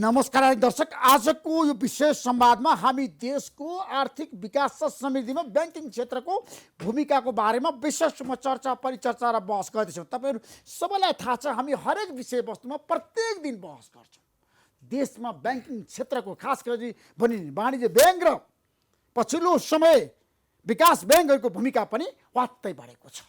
नमस्कार दर्शक, आजको यो विशेष संवादमा हामी देशको आर्थिक विकास र समृद्धिमा बैंकिङ क्षेत्रको भूमिकाको बारेमा विशेष रूपमा चर्चा परिचर्चा र बहस गर्दैछौँ। तपाईहरु सबैलाई थाहा छ, हामी हरेक विषयवस्तुमा प्रत्येक दिन बहस गर्छौँ। देशमा बैंकिङ क्षेत्रको खास गरी वाणिज्य बैंक र पछिल्लो समय विकास बैंकहरूको भूमिका पनि वात्तै बढेको छ।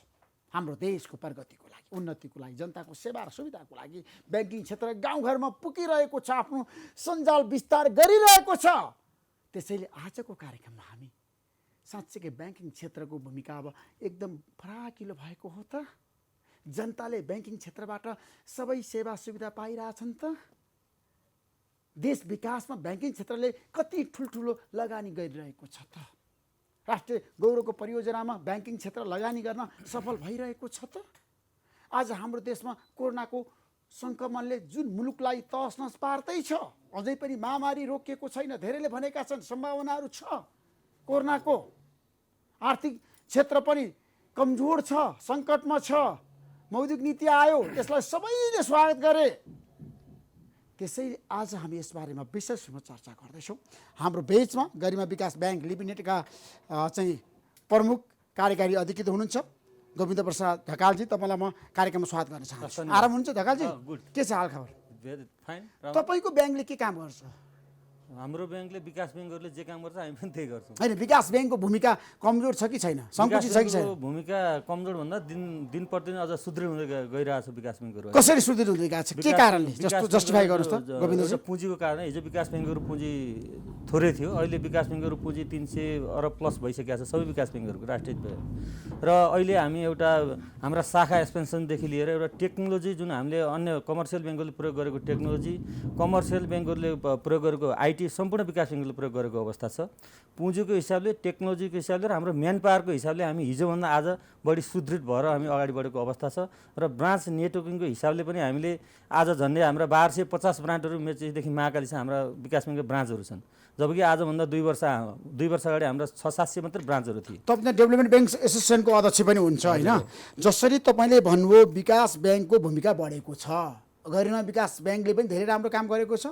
हाम्रो देशको प्रगतिको लागि, उन्नतिको लागि, जनताको सेवा र सुविधाको लागि बैंकिङ क्षेत्र गाउँघरमा पुगिरहेको छ, आफ्नो सञ्जाल विस्तार गरिरहेको छ। त्यसैले आजको कार्यक्रममा हामी साँच्चै बैंकिङ क्षेत्रको भूमिका अब एकदम फराकिलो भएको हो त? जनताले बैंकिङ क्षेत्रबाट सबै सेवा सुविधा पाइरहेछन् त? देश विकासमा बैंकिङ क्षेत्रले कति ठुल्ठुलो लगानी गरिरहेको छ त? राष्ट्रिय गौरवको परियोजनामा बैंकिङ क्षेत्र लगानी गर्न सफल भइरहेको छ त? आज हाम्रो देशमा कोरोनाको संक्रमणले जुन मुलुकलाई तहस नहस पार्दै छ, अझै पनि महामारी रोकिएको छैन। धेरैले भनेका छन् सम्भावनाहरू छ कोरोनाको। आर्थिक क्षेत्र पनि कमजोर छ, सङ्कटमा छ। मौद्रिक नीति आयो, त्यसलाई सबैले स्वागत गरे। त्यसैले आज हामी यस बारेमा विशेष रूपमा चर्चा गर्दैछौँ। हाम्रो बीचमा गरिमा विकास बैंक लिमिटेडका चाहिँ प्रमुख कार्यकारी अधिकृत हुनुहुन्छ गोविन्द प्रसाद ढकालजी। तपाईँलाई म कार्यक्रममा स्वागत गर्न चाहन्छु। आराम हुनुहुन्छ ढकालजी? के छ हाल खबर? फाइन। तपाईँको ब्याङ्कले के काम गर्छ? हाम्रो ब्याङ्कले विकास ब्याङ्कहरूले जे काम गर्छ हामी पनि त्यही गर्छौँ। होइन, विकास ब्याङ्कको भूमिका कमजोर छ कि छैन, सङ्कुचित छ कि छैन? भूमिका कमजोर भन्दा दिन प्रतिदिन अझ सुदृढ हुँदै गइरहेको छ विकास ब्याङ्कहरू। कसरी सुदृढ हुँदै गएको छ, के कारणले? जस्टिफाई गर्नुहोस् त गोविन्दजी। पुँजीको कारण। हिजो विकास ब्याङ्कहरू पुँजी थोरै थियो, अहिले विकास ब्याङ्कहरू पुँजी 300 अरब प्लस भइसकेको छ सबै विकास ब्याङ्कहरूको राष्ट्रिय। र अहिले हामी एउटा हाम्रा शाखा एक्सपेन्सनदेखि लिएर एउटा टेक्नोलोजी, जुन हामीले अन्य कमर्सियल ब्याङ्कहरूले प्रयोग गरेको टेक्नोलोजी, कमर्सियल ब्याङ्कहरूले प्रयोग गरेको आइटी, सम्पूर्ण विकास ब्याङ्कले प्रयोग गरेको अवस्था छ। पुँजीको हिसाबले, टेक्नोलोजीको हिसाबले र हाम्रो म्यान पावरको हिसाबले हामी हिजोभन्दा आज बढी सुदृढ भएर हामी अगाडि बढेको अवस्था छ। र ब्रान्च नेटवर्किङको हिसाबले पनि हामीले आज झन्डै हाम्रा 1250 ब्रान्चहरू मेचीदेखि महाकालीसम्म हाम्रा विकास ब्याङ्कको ब्रान्चहरू छन्। जबकि आजभन्दा 2 वर्ष अगाडि हाम्रा 600-700 मात्रै ब्रान्चहरू थिए। तपाईँ डेभलपमेन्ट ब्याङ्क एसोसिएसनको अध्यक्ष पनि हुन्छ होइन? जसरी तपाईँले भन्नुभयो विकास ब्याङ्कको भूमिका बढेको छ, गरिमा विकास ब्याङ्कले पनि धेरै राम्रो काम गरेको छ।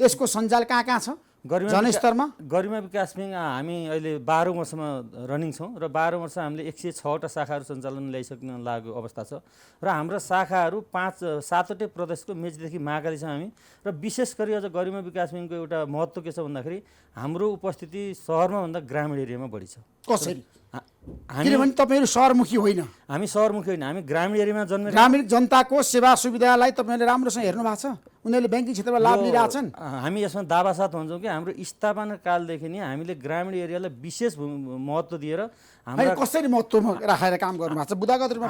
यसको सञ्जाल कहाँ छ जनस्तरमा? गरिमा विकास ब्याङ्क हामी अहिले 12 वर्षमा रनिङ छौँ र 12 वर्ष हामीले 106वटा शाखाहरू सञ्चालन ल्याइसक्न लागेको अवस्था छ। र हाम्रा शाखाहरू 7वटै प्रदेशको मेचीदेखि महाकालीसम्म हामी। र विशेष गरी अझ गरिमा विकास ब्याङ्कको एउटा महत्त्व के छ भन्दाखेरि हाम्रो उपस्थिति सहरमा भन्दा ग्रामीण एरियामा बढी छ। कसरी? किनभने तपाईँहरू सहरमुखी होइन। हामी सहरमुखी होइन, हामी ग्रामीण एरियामा जन्मेर ग्रामीण जनताको सेवा सुविधालाई तपाईँहरूले राम्रोसँग हेर्नु भएको छ? उनीहरूले ब्याङ्किङ क्षेत्रमा लाभ लिइरहेछन्? हामी यसमा दावासाथ भन्छौँ कि हाम्रो स्थापना कालदेखि नै हामीले ग्रामीण एरियालाई विशेष महत्त्व दिएर हाम्रो कसरी महत्त्वमा राखेर काम गर्नुभएको छ? बुदागत रूपमा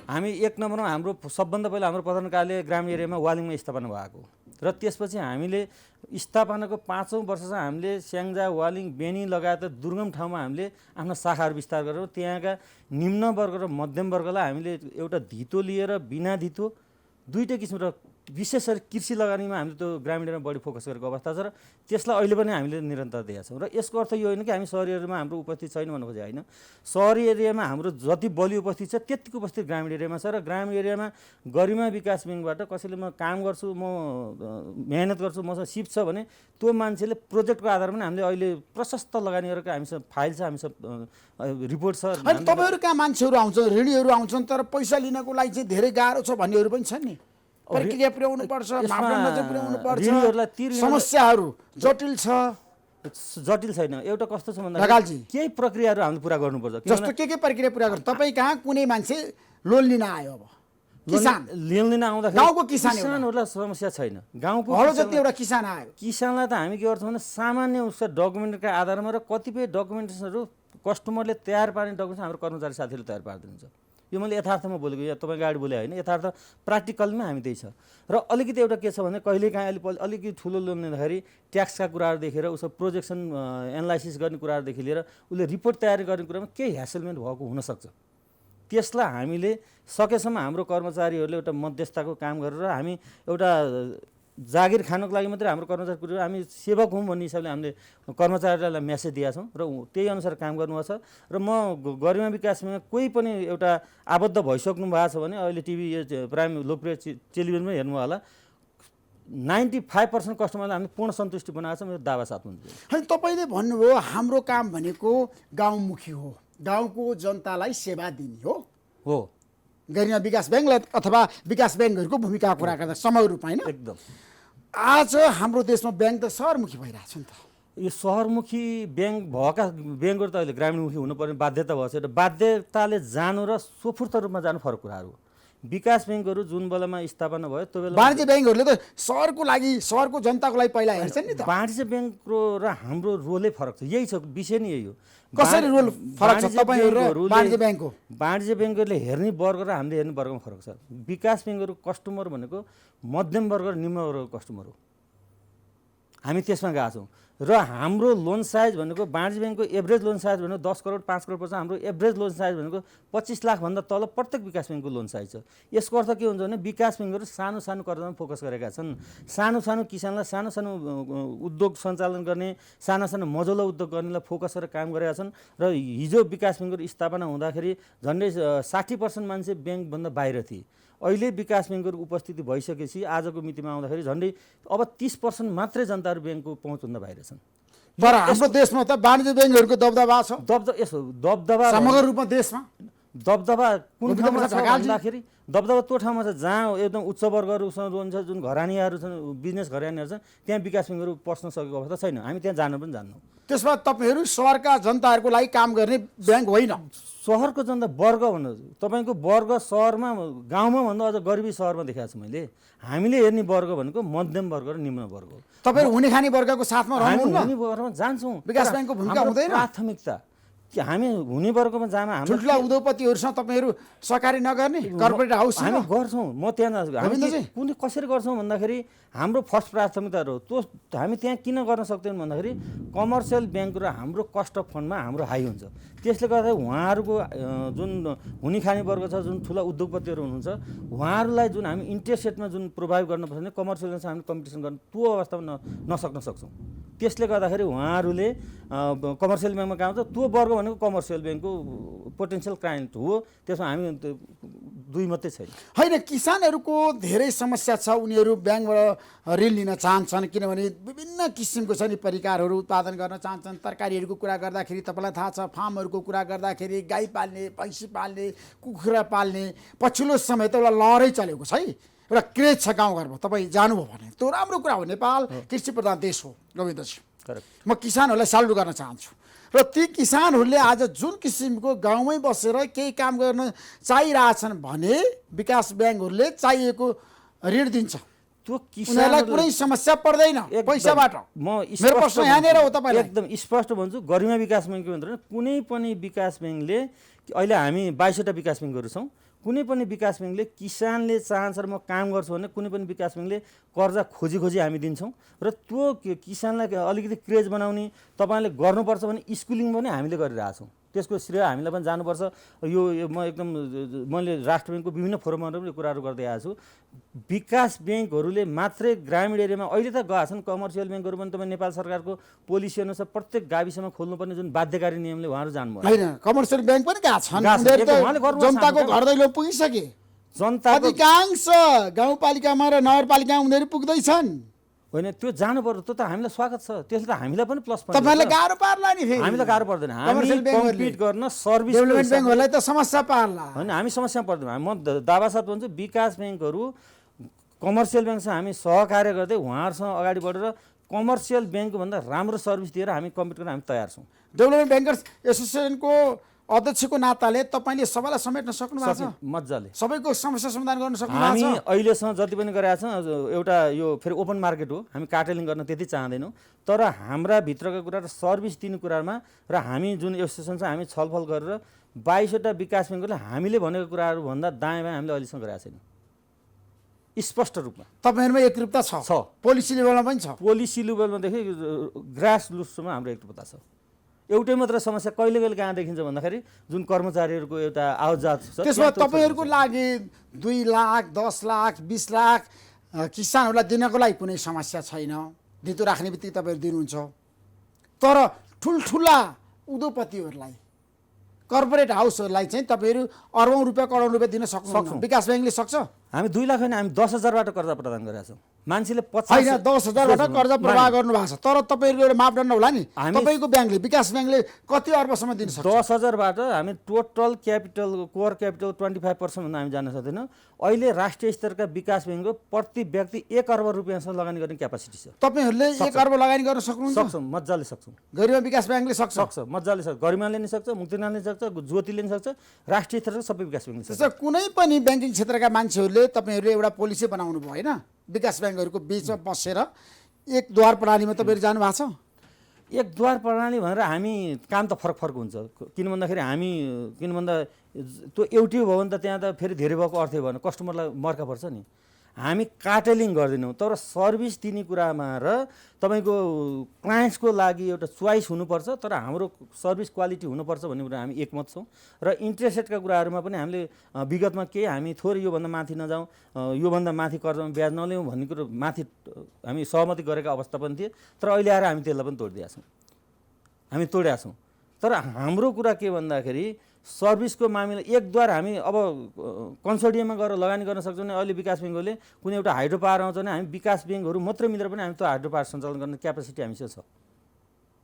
हामी 1 नम्बरमा हाम्रो सबभन्दा पहिला हाम्रो प्रधान कार्यालय ग्रामीण एरियामा वालिङमा स्थापना भएको। र त्यसपछि हामीले स्थापनाको 5औं वर्ष चाहिँ हामीले स्याङ्जा, वालिङ, बेनी लगायत दुर्गम ठाउँमा हामीले आफ्ना शाखाहरू विस्तार गरेर त्यहाँका निम्न वर्ग र मध्यम वर्गलाई हामीले एउटा धितो लिएर बिना धितो दुईटै किसिम र विशेष गरी कृषि लगानीमा हामीले त्यो ग्रामीण एरियामा बढी फोकस गरेको अवस्था छ। र त्यसलाई अहिले पनि हामीले निरन्तर दिएका छौँ। र यसको अर्थ यो होइन कि हामी सहरी एरियामा हाम्रो उपस्थिति छैन भन्नु खोजेको होइन। सहरी एरियामा हाम्रो जति बलियो उपस्थिति छ त्यतिको उपस्थिति ग्रामीण एरियामा छ। र ग्रामीण एरियामा गरिमा विकास ब्याङ्कबाट कसैले म काम गर्छु, म मेहनत गर्छु, मसँग सिप छ भने त्यो मान्छेले प्रोजेक्टको आधारमा हामीले अहिले प्रशस्त लगानी गरेको हामीसँग फाइल छ, हामीसँग रिपोर्ट छ। अनि तपाईँहरू कहाँ मान्छेहरू आउँछन्, ऋणीहरू आउँछन्, तर पैसा लिनको लागि चाहिँ धेरै गाह्रो छ भन्नेहरू पनि छन् नि? प्रक्रिया पुर्याउनु पर्छ, मापदण्ड चाहिँ पुर्याउनु पर्छ, समस्याहरू जटिल छ। जटिल छैन, एउटा कस्तो छ भन्दा केही प्रक्रियाहरू हामीले पुरा गर्नुपर्छ। जस्तो के प्रक्रिया पुरा गर्नु? तपाईँ कहाँ कुनै मान्छे लोन लिन आयो, अब किसान लोन लिन आउँदाखेरि गाउँको किसानहरूलाई समस्या छैन। गाउँको जति एउटा किसान आयो, किसानलाई त हामी के गर्छौँ भने सामान्य उसको डकुमेन्टका आधारमा र कतिपय डकुमेन्ट्सहरू कस्टमरले तयार पार्ने डकुमेन्ट्स हाम्रो कर्मचारी साथीहरूले तयार पारिदिनुहुन्छ। यो मैले यथार्थमा बोलेको, या तपाईँ गाडी बोले होइन, यथार्थ प्र्याक्टिकलमा हामी त्यही छ। र अलिकति एउटा के छ भने कहिलेकाहीँ अलिकति ठुलो लोन लिँदाखेरि ट्याक्सका कुराहरू देखेर उसको प्रोजेक्सन एनालाइसिस गर्ने कुराहरूदेखि लिएर उसले रिपोर्ट तयारी गर्ने कुरामा केही ह्यासलमेन्ट भएको हुनसक्छ। त्यसलाई हामीले सकेसम्म हाम्रो कर्मचारीहरूले एउटा मध्यस्थताको काम गरेर हामी एउटा जागिर खानको लागि मात्रै हाम्रो कर्मचारी पुऱ्याउँ, हामी सेवक हौँ भन्ने हिसाबले हामीले कर्मचारीलाई मेसेज दिएका छौँ र त्यही अनुसार काम गर्नुभएको छ। र म गरिमा विकासमा कोही पनि एउटा आबद्ध भइसक्नु भएको छ भने अहिले टिभी प्राइम लोकप्रिय टेलिभिजनमै हेर्नुभयो होला, 95% कस्टमरलाई हामीले पूर्ण सन्तुष्टि बनाएको छ, मेरो दावा साथ हुन्छ। होइन, तपाईँले भन्नुभयो हाम्रो काम भनेको गाउँमुखी हो, गाउँको जनतालाई सेवा दिने हो गरिमा विकास ब्याङ्कलाई अथवा विकास ब्याङ्कहरूको भूमिकाको कुरा गर्दा समग्र रूपमा होइन। एकदम आज हाम्रो देशमा ब्याङ्क त सहरमुखी भइरहेको छ नि त। यो सहरमुखी ब्याङ्क भएका ब्याङ्कहरू त अहिले ग्रामीणमुखी हुनुपर्ने बाध्यता भएको छ र बाध्यताले जानु र सोफुर्त रूपमा जानु फरक कुराहरू हो। विकास ब्याङ्कहरू जुन बेलामा स्थापना भयो त्यो बेला वाणिज्य ब्याङ्कहरूले त सहरको लागि, सहरको जनताको लागि पहिला हेर्छन् नि त। वाणिज्य ब्याङ्कको र हाम्रो रोलै फरक छ, यही छ, विषय नै यही हो। कसरी रोल फरक छ तपाईँहरू र वाणिज्य ब्याङ्कको? वाणिज्य ब्याङ्कहरूले हेर्ने वर्ग र हामीले हेर्ने वर्गमा फरक छ। विकास ब्याङ्कहरू कस्टमर भनेको मध्यम वर्ग र निम्न वर्गको कस्टमर हो, हामी त्यसमा गएको छौँ। र हाम्रो लोन साइज भनेको वाणिज्य ब्याङ्कको एभरेज लोन साइज भनेको 10 करोड 5 करोड पर्छ, हाम्रो एभरेज लोन साइज भनेको 25 लाखभन्दा तल प्रत्येक विकास ब्याङ्कको लोन साइज छ। यसको अर्थ के हुन्छ भने विकास ब्याङ्कहरू सानो सानो कर्जामा फोकस गरेका छन्, सानो सानो किसानलाई सानो सानो उद्योग सञ्चालन गर्ने, साना सानो मझौला उद्योग गर्नेलाई फोकस गरेर काम गरेका छन्। र हिजो विकास ब्याङ्कहरू स्थापना हुँदाखेरि झन्डै 60% मान्छे ब्याङ्कभन्दा बाहिर थिए, अहिले विकास ब्याङ्कहरूको उपस्थिति भइसकेपछि आजको मितिमा आउँदाखेरि झन्डै अब 30% मात्रै जनताहरू ब्याङ्कको पहुँचभन्दा बाहिर छन्। तर हाम्रो देशमा त वाणिज्य ब्याङ्कहरूको दबदबा छ, दबदबा समग्र रूपमा देशमा दबदबा कुन ठाउँमा छ भन्दाखेरि दबदबा त्यो ठाउँमा छ जहाँ एकदम उच्च वर्गहरूसँग लोन छ, जुन घरानीहरू छन्, बिजनेस घरानीहरू छन्, त्यहाँ विकास ब्याङ्कहरू पस्न सकेको अवस्था छैन। हामी त्यहाँ जान पनि जान्दैनौँ। त्यसमा तपाईँहरू सहरका जनताहरूको लागि काम गर्ने ब्याङ्क होइन। सहरको जनता वर्ग भन्नु तपाईँको वर्ग सहरमा गाउँमा भन्दा अझ गरिबी सहरमा देखाएको छु मैले। हामीले हेर्ने वर्ग भनेको मध्यम वर्ग र निम्न वर्ग हो। तपाईँहरू हुने खाने वर्गको साथमा हामी रहनुहुन्न, हुने वर्गमा जान्छौँ। विकास ब्याङ्कको भूमिका हाम्रो हुँदैन। प्राथमिकता कि हामी हुने वर्गमा जामा हाम्रो ठुल्ठुला उद्योगपतिहरूसँग तपाईँहरू सहकारी नगर्ने, कर्पोरेट हाउस हामी गर्छौँ। म त्यहाँ गोविन्दजी? कुनै कसरी गर्छौँ भन्दाखेरि हाम्रो फर्स्ट प्राथमिकताहरू त्यो हामी त्यहाँ किन गर्न सक्दैनौँ भन्दाखेरि कमर्सियल ब्याङ्क र हाम्रो कस्ट अफ फन्डमा हाम्रो हाई हुन्छ। त्यसले गर्दा उहाँहरूको जुन हुने खाने वर्ग छ, जुन ठुला उद्योगपतिहरू हुनुहुन्छ, उहाँहरूलाई जुन हामी इन्ट्रेस्ट रेटमा जुन प्रोभाइड गर्नुपर्छ भने कमर्सियलसँग हामी कम्पिटिसन गर्न त्यो अवस्थामा नसक्न सक्छौँ। त्यसले गर्दाखेरि उहाँहरूले कमर्सियल ब्याङ्कमा काम हुन्छ। त्यो वर्ग भनेको कमर्सियल ब्याङ्कको पोटेन्सियल क्लाइन्ट हो, त्यसमा हामी दुई मात्रै छैन। होइन, किसानहरूको धेरै समस्या छ, उनीहरू ब्याङ्कबाट ऋण लिन चाहन्छन् किनभने विभिन्न किसिमको छ नि परिकारहरू उत्पादन गर्न चाहन्छन्। तरकारीहरूको कुरा गर्दाखेरि तपाईँलाई थाहा छ, फार्महरूको कुरा गर्दाखेरि गाई पाल्ने, भैँसी पाल्ने, कुखुरा पाल्ने पछिल्लो समय त एउटा लहरै चलेको छ है, एउटा क्रेज छ गाउँघरमा। तपाईँ जानुभयो भने त्यो राम्रो कुरा हो। नेपाल कृषि प्रधान देश हो गोविन्दजी। म किसानहरूलाई साल्युट गर्न चाहन्छु। र ती किसानहरूले आज जुन किसिमको गाउँमै बसेर केही काम गर्न चाहिरहेछन् भने विकास ब्याङ्कहरूले चाहिएको ऋण दिन्छ, त्यो उनीहरूलाई कुनै समस्या पर्दैन पैसाबाट। मेरो प्रश्न यहाँनिर हो तपाईँलाई। एकदम स्पष्ट भन्छु, गरिमा विकास ब्याङ्क भनेर कुनै पनि विकास ब्याङ्कले, अहिले हामी 22वटा विकास ब्याङ्कहरू छौँ, कुनै पनि विकास ब्याङ्कले किसानले चाहन्छ र म काम गर्छु भने कुनै पनि विकास ब्याङ्कले कर्जा खोजी हामी दिन्छौँ। र त्यो किसानलाई अलिकति क्रेज बनाउने, तपाईँले गर्नुपर्छ भने स्कुलिङ पनि हामीले गरिरहेछौँ। त्यसको श्रेय हामीलाई पनि जानुपर्छ। यो म एकदम मैले राष्ट्र ब्याङ्कको विभिन्न फोरमहरू पनि कुराहरू गर्दै आएको छु। विकास ब्याङ्कहरूले मात्रै ग्रामीण एरियामा अहिले त गएका छन्, कमर्सियल ब्याङ्कहरू पनि तपाईँ नेपाल सरकारको पोलिसी अनुसार प्रत्येक गाविसमा खोल्नुपर्ने जुन बाध्यकारी नियमले उहाँहरू जानुभयो। होइन, कमर्सियल ब्याङ्क पनि गएका छन्, जनताको घर दैलो पुगिसके। अधिकांश गाउँपालिकामा र नगरपालिकामा उनीहरू पुग्दैछन्। होइन, त्यो जानु पर्यो, त्यो त हामीलाई स्वागत छ, त्यसले त हामीलाई पनि प्लस पोइन्ट। तपाईँलाई गाह्रो पार्ला नि, हामीलाई गाह्रो पर्दैन। हामी कम्पिट गर्न सर्भिस डेभलपमेन्ट ब्याङ्कहरूलाई त समस्या पार्ला। होइन, हामी समस्या पर्दैन। म दावा साथ भन्छु, विकास ब्याङ्कहरू कमर्सियल ब्याङ्कसँग हामी सहकार्य गर्दै उहाँहरूसँग अगाडि बढेर कमर्सियल ब्याङ्कभन्दा राम्रो सर्भिस दिएर हामी कम्पिट गर्न हामी तयार छौँ। डेभलपमेन्ट ब्याङ्कर्स एसोसिएसनको अध्यक्षको नाताले तपाईँले सबैलाई समेट्न सक्नु भएको छ, मजाले सबैको समस्या समाधान गर्न सक्नु भएको छ। हामी अहिलेसम्म जति पनि गरेका छौँ, एउटा यो फेरि ओपन मार्केट हो, हामी कार्टेलिङ गर्न त्यति चाहँदैनौँ। तर हाम्रा भित्रका कुरा र सर्भिस दिने कुरामा र हामी जुन एसोसिएसन छ हामी छलफल गरेर 22वटा विकास ब्याङ्कले हामीले भनेको कुराहरू भन्दा दायाँ बायाँ हामीले अहिलेसम्म गरेका छैनौँ। स्पष्ट रूपमा तपाईँहरूमा एकरूपता छ, पोलिसी लेभलमा पनि छ। पोलिसी लेभलमादेखि ग्रास रुटसम्म हाम्रो एकरूपता छ। एउटै मात्र समस्या कहिले कहिले कहाँ देखिन्छ भन्दाखेरि जुन कर्मचारीहरूको एउटा आवजात छ, त्यसमा तपाईँहरूको लागि 2 लाख 10 लाख 20 लाख किसानहरूलाई दिनको लागि कुनै समस्या छैन, धितो राख्ने बित्तिकै तपाईँहरू दिनुहुन्छ। तर ठुल्ठुला उद्योगपतिहरूलाई, कर्पोरेट हाउसहरूलाई चाहिँ तपाईँहरू अरबौँ रुपियाँ करोड रुपियाँ दिन सक्नुहुन्छ। विकास ब्याङ्कले सक्छ? हामी 2 लाख होइन, हामी 10,000बाट कर्जा प्रदान गरेका छौँ। मान्छेले 50 होइन 10,000बाट कर्जा प्रवाह गर्नु भएको छ, तर तपाईँहरूको एउटा मापदण्ड होला नि, हामी- तपाईँको ब्याङ्कले विकास ब्याङ्कले कति अर्बसम्म दिन सक्छ? 10,000बाट हामी टोटल क्यापिटल कोर क्यापिटल 25% भन्दा हामी जान सक्दैनौँ। अहिले राष्ट्रिय स्तरका विकास ब्याङ्कको प्रति व्यक्ति 1 अर्ब रुपियाँसम्म लगानी गर्ने क्यापासिटी छ। तपाईँहरूले 1 अर्ब लगानी गर्न सक्नुहुन्छ? सक्छौँ, मजाले सक्छौँ, गरिमा विकास ब्याङ्कले सक्छ? सक्छ, मजाले सक्छ। गरिमाले नि सक्छ, मुक्तिनाथले नि सक्छ, ज्योतिले नि सक्छ, राष्ट्रिय स्तरका सबै विकास ब्याङ्कले सक्छ। त्यसो कुनै पनि ब्याङ्किङ क्षेत्रका मान्छेहरूले तपाईँहरूले एउटा पोलिसी बनाउनु भयो होइन, विकास ब्याङ्कहरूको बिचमा बसेर एक द्वार प्रणालीमा तपाईँहरू जानु भएको छ? एक द्वार प्रणाली भनेर हामी काम त फरक फरक हुन्छ। किन भन्दाखेरि किन भन्दा त्यो एउटै भयो भने त त्यहाँ त फेरि धेरै भएको अर्थै भएन, कस्टमरलाई मर्का पर्छ नि। हामी काटेलिङ गर्दैनौँ, तर सर्भिस दिने कुरामा र तपाईँको क्लायन्ट्सको लागि एउटा चोइस हुनुपर्छ, तर हाम्रो सर्भिस क्वालिटी हुनुपर्छ भन्ने कुरा हामी एकमत छौँ। र इन्ट्रेस्ट रेटका कुराहरूमा पनि हामीले विगतमा केही हामी थोरै योभन्दा माथि नजाउँ, योभन्दा माथि कर्जामा ब्याज नल्याउँ भन्ने कुरो माथि हामी सहमति गरेका अवस्था पनि थिए। तर अहिले आएर हामी त्यसलाई पनि तोडिदिएका छौँ, हामी तोडेका छौँ। तर हाम्रो कुरा के भन्दाखेरि सर्भिसको मामिला एकद्वार हामी अब कन्सोर्टियममा गएर लगानी गर्न सक्छौँ भने अहिले विकास ब्याङ्कले कुनै एउटा हाइड्रो पावर आउँछ भने हामी विकास ब्याङ्कहरू मात्रै मिलेर पनि हामी त्यो हाइड्रो पावर सञ्चालन गर्ने क्यापासिटी हामीसँग छ,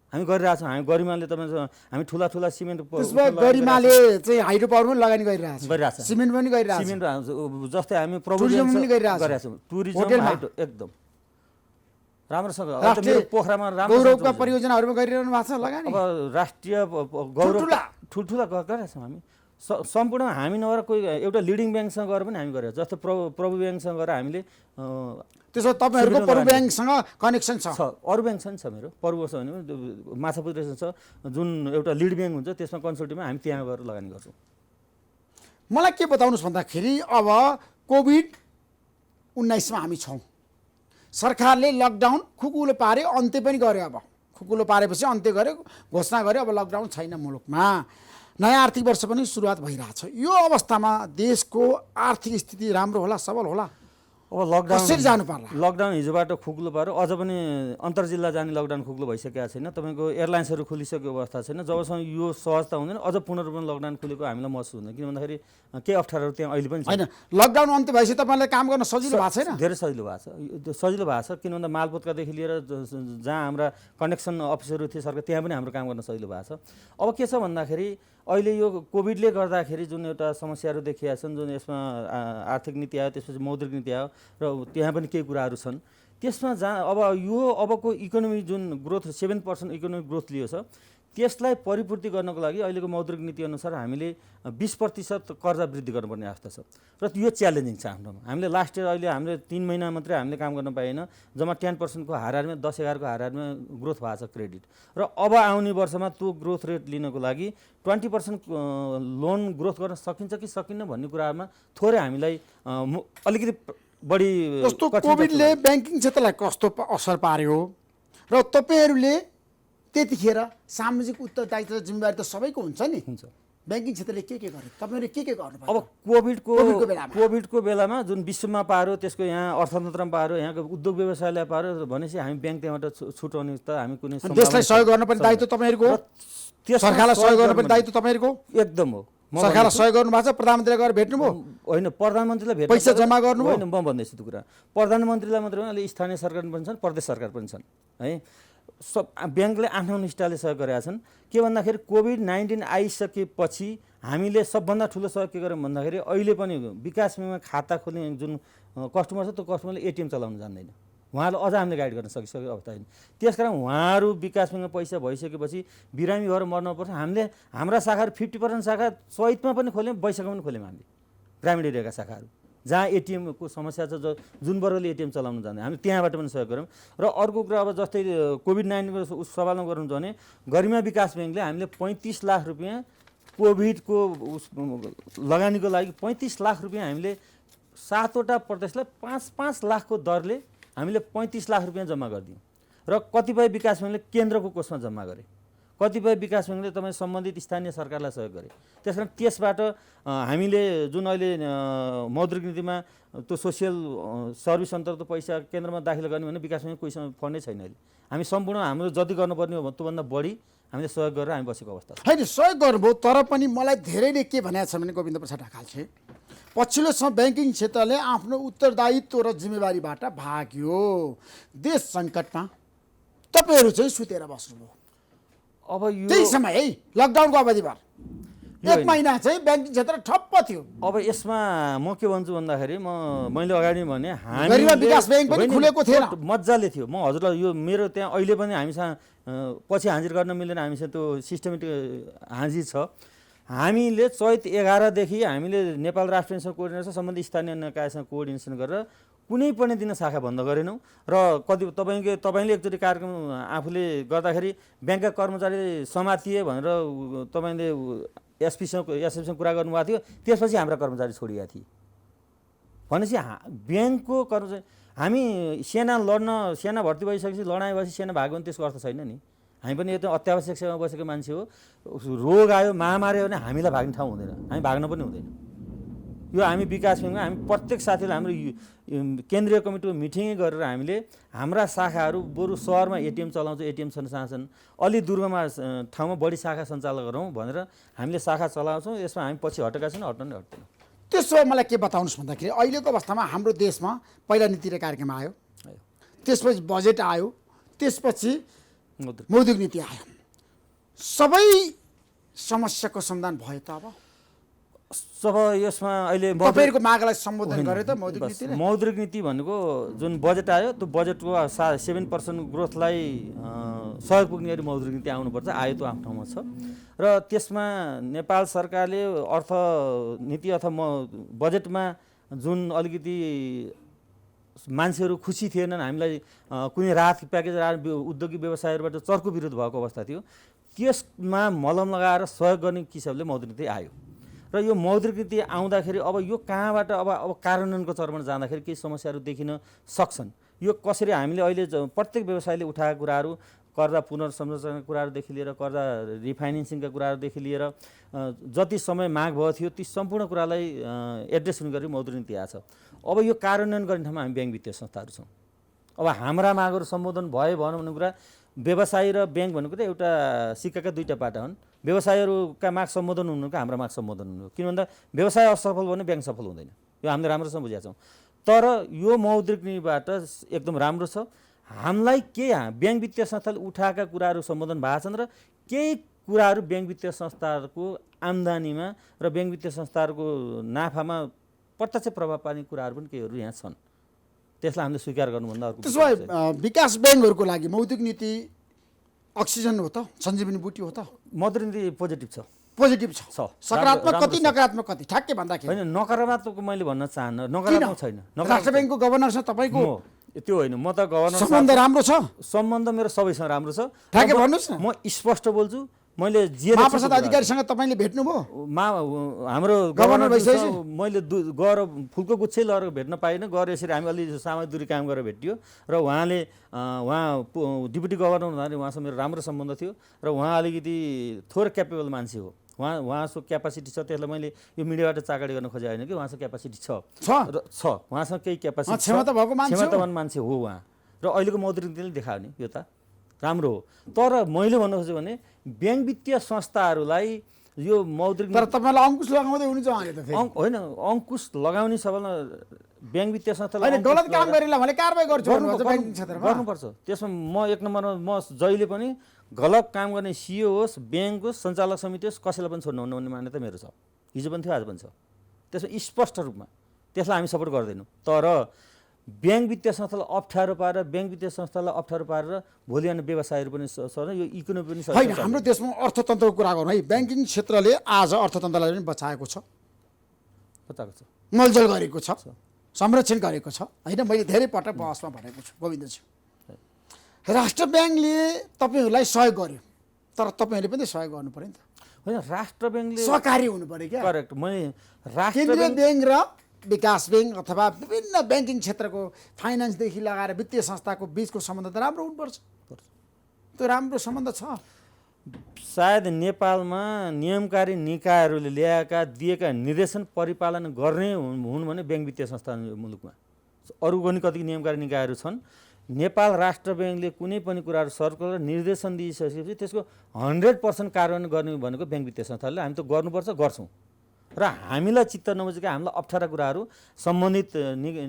हामी गरिरहेछौँ। हामी गरिमाले तपाईँ हामी ठुला ठुला सिमेन्ट गरिमाले चाहिँ हाइड्रो पावर पनि लगानी गरिरहेछ, सिमेन्ट पनि गरिरहेछ, सिमेन्ट जस्तै हामी टुरिज्म पनि गरिरहेका छौँ। टुरिज्म हाइड्रो एकदम राम्रोसँग पोखरामा गौरवका परियोजनाहरूमा गरिरहनु भएको छ लगानी। अब राष्ट्रिय गौरव ठुल्ठुला गरेका छौँ हामी सम्पूर्ण। हामी नभएर कोही एउटा लिडिङ ब्याङ्कसँग गएर पनि हामी गरेका जस्तो प्रभु ब्याङ्कसँग गएर हामीले त्यसो तपाईँहरूको प्रभु ब्याङ्कसँग कनेक्सन छ? अरू ब्याङ्कसँग छ, मेरो प्रभु छ भने माछापुत्रेसँग छ, जुन एउटा लिड ब्याङ्क हुन्छ त्यसमा कन्सल्टिङमा हामी त्यहाँ गएर लगानी गर्छौँ। मलाई के बताउनुहोस् भन्दाखेरि अब कोभिड-19मा हामी छौँ, सरकारले लकडाउन खुकुलो पारे, अन्त्य पनि गर्यो। अब खुकुलो पारेपछि अन्त्य गर्यो, घोषणा गर्यो, अब लकडाउन छैन मुलुकमा, नयाँ आर्थिक वर्ष पनि सुरुवात भइरहेछ। यो अवस्थामा देशको आर्थिक स्थिति राम्रो होला, सबल होला? अब लकडाउन कसरी जानु पर्ला? लकडाउन हिजोबाट खुकुलो पारो, अझ पनि अन्तर्जिल्ला जाने लकडाउन खुकुलो भइसकेको छैन। तपाईँको एयरलाइन्सहरू खोलिसकेको अवस्था छैन। जबसम्म यो सहजता हुँदैन अझ पूर्ण रूपमा लकडाउन खुलेको हामीलाई महसुस हुँदैन, किन भन्दाखेरि केही अप्ठ्यारोहरू त्यहाँ अहिले पनि छैन। लकडाउन अन्त्य भएपछि तपाईँलाई काम गर्न सजिलो भएको छैन? धेरै सजिलो भएको छ, सजिलो भएको छ। किन भन्दा मालपोतकादेखि लिएर जहाँ हाम्रा कनेक्सन अफिसहरू थिए सरकार, त्यहाँ पनि हाम्रो काम गर्न सजिलो भएको छ। अब के छ भन्दाखेरि अहिले यो कोभिडले गर्दाखेरि जुन एउटा समस्याहरू देखिएका छन्, जुन यसमा आर्थिक नीति आयो, त्यसपछि मौद्रिक नीति आयो र त्यहाँ पनि केही कुराहरू छन्। त्यसमा जहाँ अब यो अबको इकोनोमी जुन ग्रोथ 7% इकोनोमिक ग्रोथ लियो छ, त्यसलाई परिपूर्ति गर्नको लागि अहिलेको मौद्रिक नीति अनुसार हामीले 20% कर्जा वृद्धि गर्नुपर्ने अवस्था छ र यो च्यालेन्जिङ छ हाम्रोमा। हामीले लास्ट इयर अहिले हामीले 3 महिना मात्रै हामीले काम गर्न पाएन, जम्मा 10%को हाराहारीमा 10-11 को हाराहारीमा ग्रोथ भएको छ क्रेडिट। र अब आउने वर्षमा त्यो ग्रोथ रेट लिनको लागि 20% लोन ग्रोथ गर्न सकिन्छ कि सकिन्न भन्ने कुरामा थोरै हामीलाई अलिकति बढी जस्तो कोभिडले ब्याङ्किङ क्षेत्रलाई कस्तो असर पार्यो र तपाईँहरूले त्यतिखेर सामाजिक उत्तरदायित्व जिम्मेवारी त सबैको हुन्छ नि, हुन्छ। ब्याङ्किङ क्षेत्रले के गर्यो, तपाईँहरूले के गर्नु पर्यो? अब कोभिडको बेलामा जुन विश्वमा पारो, त्यसको यहाँ अर्थतन्त्रमा पारो, यहाँको उद्योग व्यवसायलाई पारो भनेपछि हामी ब्याङ्क त्यहाँबाट छुटाउने त हामी कुनै देशलाई सहयोग गर्नुपर्ने दायित्व तपाईँहरूको, सरकारलाई सहयोग गर्नुपर्ने दायित्व तपाईँहरूको एकदम हो। सरकारलाई सहयोग गर्नु भएको छ? प्रधानमन्त्रीलाई गएर भेट्नुभयो? होइन, प्रधानमन्त्रीलाई भेट्नु, पैसा जम्मा गर्नुभयो? होइन, म भन्दैछु त्यो कुरा। प्रधानमन्त्रीलाई मात्रै होइन, अहिले स्थानीय सरकार पनि छन्, प्रदेश सरकार पनि छन् है। सब ब्याङ्कले आफ्नो स्टाइलले सहयोग गरेका छन्। के भन्दाखेरि कोभिड-19 आइसकेपछि हामीले सबभन्दा ठुलो सहयोग के गर्यौँ भन्दाखेरि अहिले पनि विकास ब्याङ्कमा खाता खोल्ने जुन कस्टमर छ त्यो कस्टमरले एटिएम चलाउन जान्दैन, उहाँलाई अझ हामीले गाइड गर्न सकिसकेको अवस्था छैन। त्यसकारण उहाँहरू विकास ब्याङ्कमा पैसा भइसकेपछि बिरामी भएर मर्नुपर्छ। हामीले हाम्रा शाखाहरू 50% शाखा चैतमा पनि खोल्यौँ, वैशाखमा पनि खोल्यौँ हामीले ग्रामीण एरियाका शाखाहरू, जहाँ एटिएमको समस्या छ, जुन वर्गले एटिएम चलाउनु जान्दैन, हामी त्यहाँबाट पनि सहयोग गऱ्यौँ। र अर्को कुरा अब जस्तै कोभिड-19 को सवालमा गर्नु भने गरिमा विकास ब्याङ्कले हामीले 35 लाख रुपियाँ कोभिडको लगानीको लागि 35 लाख रुपियाँ हामीले 7वटा प्रदेशलाई 5-5 लाखको दरले हामीले 35 लाख रुपियाँ जम्मा गरिदियौँ। र कतिपय विकास ब्याङ्कले केन्द्रको कोषमा जम्मा गरे, कतिपय विकास ब्याङ्कले तपाईँ सम्बन्धित स्थानीय सरकारलाई सहयोग गरे। त्यस कारण त्यसबाट हामीले जुन अहिले मौद्रिक नीतिमा त्यो सोसियल सर्भिस अन्तर्गत पैसा केन्द्रमा दाखिल गर्ने भने विकास ब्याङ्क कोहीसँग फन्डै छैन। अहिले हामी सम्पूर्ण हाम्रो जति गर्नुपर्ने हो त्योभन्दा बढी हामीले सहयोग गरेर हामी बसेको अवस्था छ। होइन, सहयोग गर्नुभयो, तर पनि मलाई धेरैले के भनेको छ भने गोविन्द प्रसाद ढकालले पछिल्लो समय ब्याङ्किङ क्षेत्रले आफ्नो उत्तरदायित्व र जिम्मेवारीबाट भाग्यो। देश सङ्कटमा तपाईँहरू चाहिँ सुतेर बस्नुभयो। अब यो त्यही समय है लकडाउनको अवधिभर एक महिना चाहिँ ब्याङ्किङ क्षेत्र ठप्प थियो। अब यसमा म के भन्छु भन्दाखेरि मैले अगाडि भने गरिमा विकास ब्याङ्क पनि खुलेको थिएन। मजाले थियो। म हजुरलाई यो मेरो त्यहाँ अहिले पनि हामीसँग पछि हाजिर गर्न मिलेन, हामीसँग त्यो सिस्टमेटिक हाजिर छ। हामीले चैत 11 देखि हामीले नेपाल राष्ट्र ब्याङ्कसँग कोअर्डिनेसन सम्बन्धित स्थानीय निकायसँग कोअर्डिनेसन गरेर कुनै पनि दिन शाखा बन्द गरेनौँ। र कति तपाईँले एकचोटि कार्यक्रम आफूले गर्दाखेरि ब्याङ्कका कर्मचारी समातिए भनेर तपाईँले एसपीसँग कुरा गर्नुभएको थियो। त्यसपछि हाम्रा कर्मचारी छोडिएका थिए भनेपछि ब्याङ्कको कर्मचारी हामी सेना भर्ती भइसकेपछि लडाइँ भएपछि सेना भाग्यो भने त्यसको अर्थ छैन नि। हामी पनि यो त अत्यावश्यक सेवामा बसेको मान्छे हो। रोग आयो महामारी आयो भने हामीलाई भाग्ने ठाउँ हुँदैन, हामी भाग्न पनि हुँदैन। यो हामी विकास ब्याङ्कमा हामी प्रत्येक साथीले हाम्रो केन्द्रीय कमिटीको मिटिङै गरेर हामीले हाम्रा शाखाहरू बरु सहरमा एटिएम चलाउँछौँ, एटिएम छन्, अलि दुर्गममा ठाउँमा बढी शाखा सञ्चालन गरौँ भनेर हामीले शाखा चलाउँछौँ। यसमा हामी पछि हटेका छैनौँ, हट्न नै हट्दैन। त्यसो भए मलाई के बताउनुहोस् भन्दाखेरि अहिलेको अवस्थामा हाम्रो देशमा पहिला नीति र कार्यक्रम आयो, त्यसपछि बजेट आयो, त्यसपछि मौद्रिक नीति आयो। सबै समस्याको समाधान भयो त? अब यसमा अहिले तपाईँहरूको मागलाई सम्बोधन गरे त मौद्रिक नीति भनेको जुन बजेट आयो त्यो बजेटको 7% ग्रोथलाई सहयोग पुग्ने गरी मौद्रिक नीति आउनुपर्छ। आयो त्यो आफ्नो ठाउँमा छ। र त्यसमा नेपाल सरकारले अर्थनीति अथवा बजेटमा जुन अलिकति मान्छेहरू खुसी थिएनन्, हामीलाई कुनै राहत प्याकेज उद्योगिक व्यवसायहरूबाट चर्को विरोध भएको अवस्था थियो, त्यसमा मलम लगाएर सहयोग गर्ने किसिमले मौद्रिक नीति आयो। र यो मौद्रिक नीति आउँदाखेरि अब यो कहाँबाट अब कार्यान्वयनको चरणमा जाँदाखेरि केही समस्याहरू देखिन सक्छन्। यो कसरी हामीले अहिले प्रत्येक व्यवसायले उठाएका कुराहरू, कर्जा पुनर्संरचनाका कुराहरूदेखि लिएर कर्जा रिफाइनेन्सिङका कुराहरूदेखि लिएर जति समय माग भएको थियो ती सम्पूर्ण कुरालाई एड्रेस हुने गरी मौद्रिक नीति आएको छ। अब यो कार्यान्वयन गर्ने ठाउँमा हामी ब्याङ्क वित्तीय संस्थाहरू छौँ। अब हाम्रा मागहरू सम्बोधन भयो भनौँ भन्ने कुरा, व्यवसायी र ब्याङ्क भनेको त एउटा सिक्काका दुईटा पाटा हुन्। व्यवसायहरूका माग सम्बोधन हुनुको हाम्रा माग सम्बोधन हुनु, किन भन्दा व्यवसाय असफल भने ब्याङ्क सफल हुँदैन। यो हामीले राम्रोसँग बुझेका छौँ। तर यो मौद्रिक नीतिबाट एकदम राम्रो छ। हामीलाई ब्याङ्क वित्तीय संस्थाले उठाएका कुराहरू सम्बोधन भएको छन् र केही कुराहरू ब्याङ्क वित्तीय संस्थाहरूको आम्दानीमा र ब्याङ्क वित्तीय संस्थाहरूको नाफामा प्रत्यक्ष प्रभाव पार्ने कुराहरू पनि केहीहरू यहाँ छन्। त्यसलाई हामीले स्वीकार गर्नुभन्दा अर्को त्यसो भए विकास ब्याङ्कहरूको लागि मौद्रिक नीति अक्सिजन हो त, सञ्जीवनी बुटी हो त? मौद्रिक नीति पोजिटिभ छ। पोजिटिभ छ। सकारात्मक कति नकारात्मक कति ठ्याक्कै भन्दाखेरि होइन, नकारात्मक मैले भन्न चाहन्न। नकारात्मक छैन। राष्ट्र ब्याङ्कको गभर्नरसँग तपाईँको त्यो होइन, म त गभर्नर सम्बन्ध राम्रो छ। सम्बन्ध मेरो सबैसँग राम्रो छ। ठ्याक्कै भन्नुहोस् न। म स्पष्ट बोल्छु। मैले महाप्रसाद अधिकारीसँग तपाईँले भेट्नुभयो? हाम्रो गभर्नर मैले गएर फुलको गुच्छै लगेर भेट्न पाइनँ। गएर यसरी हामी अलि सामाजिक दूरी काम गरेर भेटियो र उहाँ डिप्युटी गभर्नर हुँदाखेरि उहाँसँग मेरो राम्रो सम्बन्ध थियो र उहाँ अलिकति थोरै क्यापेबल मान्छे हो। उहाँसँग क्यापासिटी छ। त्यसलाई मैले यो मिडियाबाट चाकडी गर्न खोजेको होइन कि उहाँसँग क्यापासिटी छ। उहाँसँग केही क्यापासिटी क्षमतावान मान्छे हो उहाँ। र अहिलेको मौद्रिक नीतिले देखायो नि यो त राम्रो हो। तर मैले भन्न खोजेँ भने ब्याङ्क वित्तीय संस्थाहरूलाई यो मौद्रिक तर तपाईँलाई अङ्कुश लगाउँदै हुनुहुन्छ उहाँले त? होइन, अङ्कुश लगाउने सबैलाई ब्याङ्क वित्तीय संस्थालाई गलत काम गरेला भने कारबाही गर्नुपर्छ। त्यसमा म एक नम्बरमा म जहिले पनि गलत काम गर्ने सिइओ होस्, ब्याङ्क होस्, सञ्चालक समिति होस्, कसैलाई पनि छोड्नुहुन्न भन्ने मान्यता मेरो छ। हिजो पनि थियो, आज पनि छ। त्यसमा स्पष्ट रूपमा त्यसलाई हामी सपोर्ट गर्दैनौँ। तर ब्याङ्क वित्तीय संस्थालाई अप्ठ्यारो पारेर भोलि आउने व्यवसायहरू पनि यो इकोनोमी पनि होइन। हाम्रो देशमा अर्थतन्त्रको कुरा गरौँ है। ब्याङ्किङ क्षेत्रले आज अर्थतन्त्रलाई पनि बचाएको छ, मलजल गरेको छ, संरक्षण गरेको छ होइन। मैले धेरै पटक बहसमा भनेको छु गोविन्दजी, राष्ट्र ब्याङ्कले तपाईँहरूलाई सहयोग गर्यो, तर तपाईँहरूले पनि सहयोग गर्नु पऱ्यो नि त? होइन, राष्ट्र ब्याङ्कले सहकारी हुनु पऱ्यो क्या। करेक्ट। केन्द्रीय ब्याङ्क र विकास ब्याङ्क अथवा विभिन्न ब्याङ्किङ क्षेत्रको फाइनेन्सदेखि लगाएर वित्तीय संस्थाको बिचको सम्बन्ध त राम्रो हुनुपर्छ। त्यो राम्रो सम्बन्ध छ। सायद नेपालमा नियमकारी निकायहरूले दिएका निर्देशन परिपालन गर्ने हुन् भने ब्याङ्क वित्तीय संस्था मुलुकमा अरू पनि कति नियमकारी निकायहरू छन्। नेपाल राष्ट्र ब्याङ्कले कुनै पनि कुराहरू सर्कुलर निर्देशन दिइसकेपछि त्यसको 100% कार्यान्वयन गर्ने भनेको ब्याङ्क वित्तीय संस्थाले। हामी त गर्नुपर्छ, गर्छौँ। र हामीलाई चित्त नबुझेका हामीलाई अप्ठ्यारा कुराहरू सम्बन्धित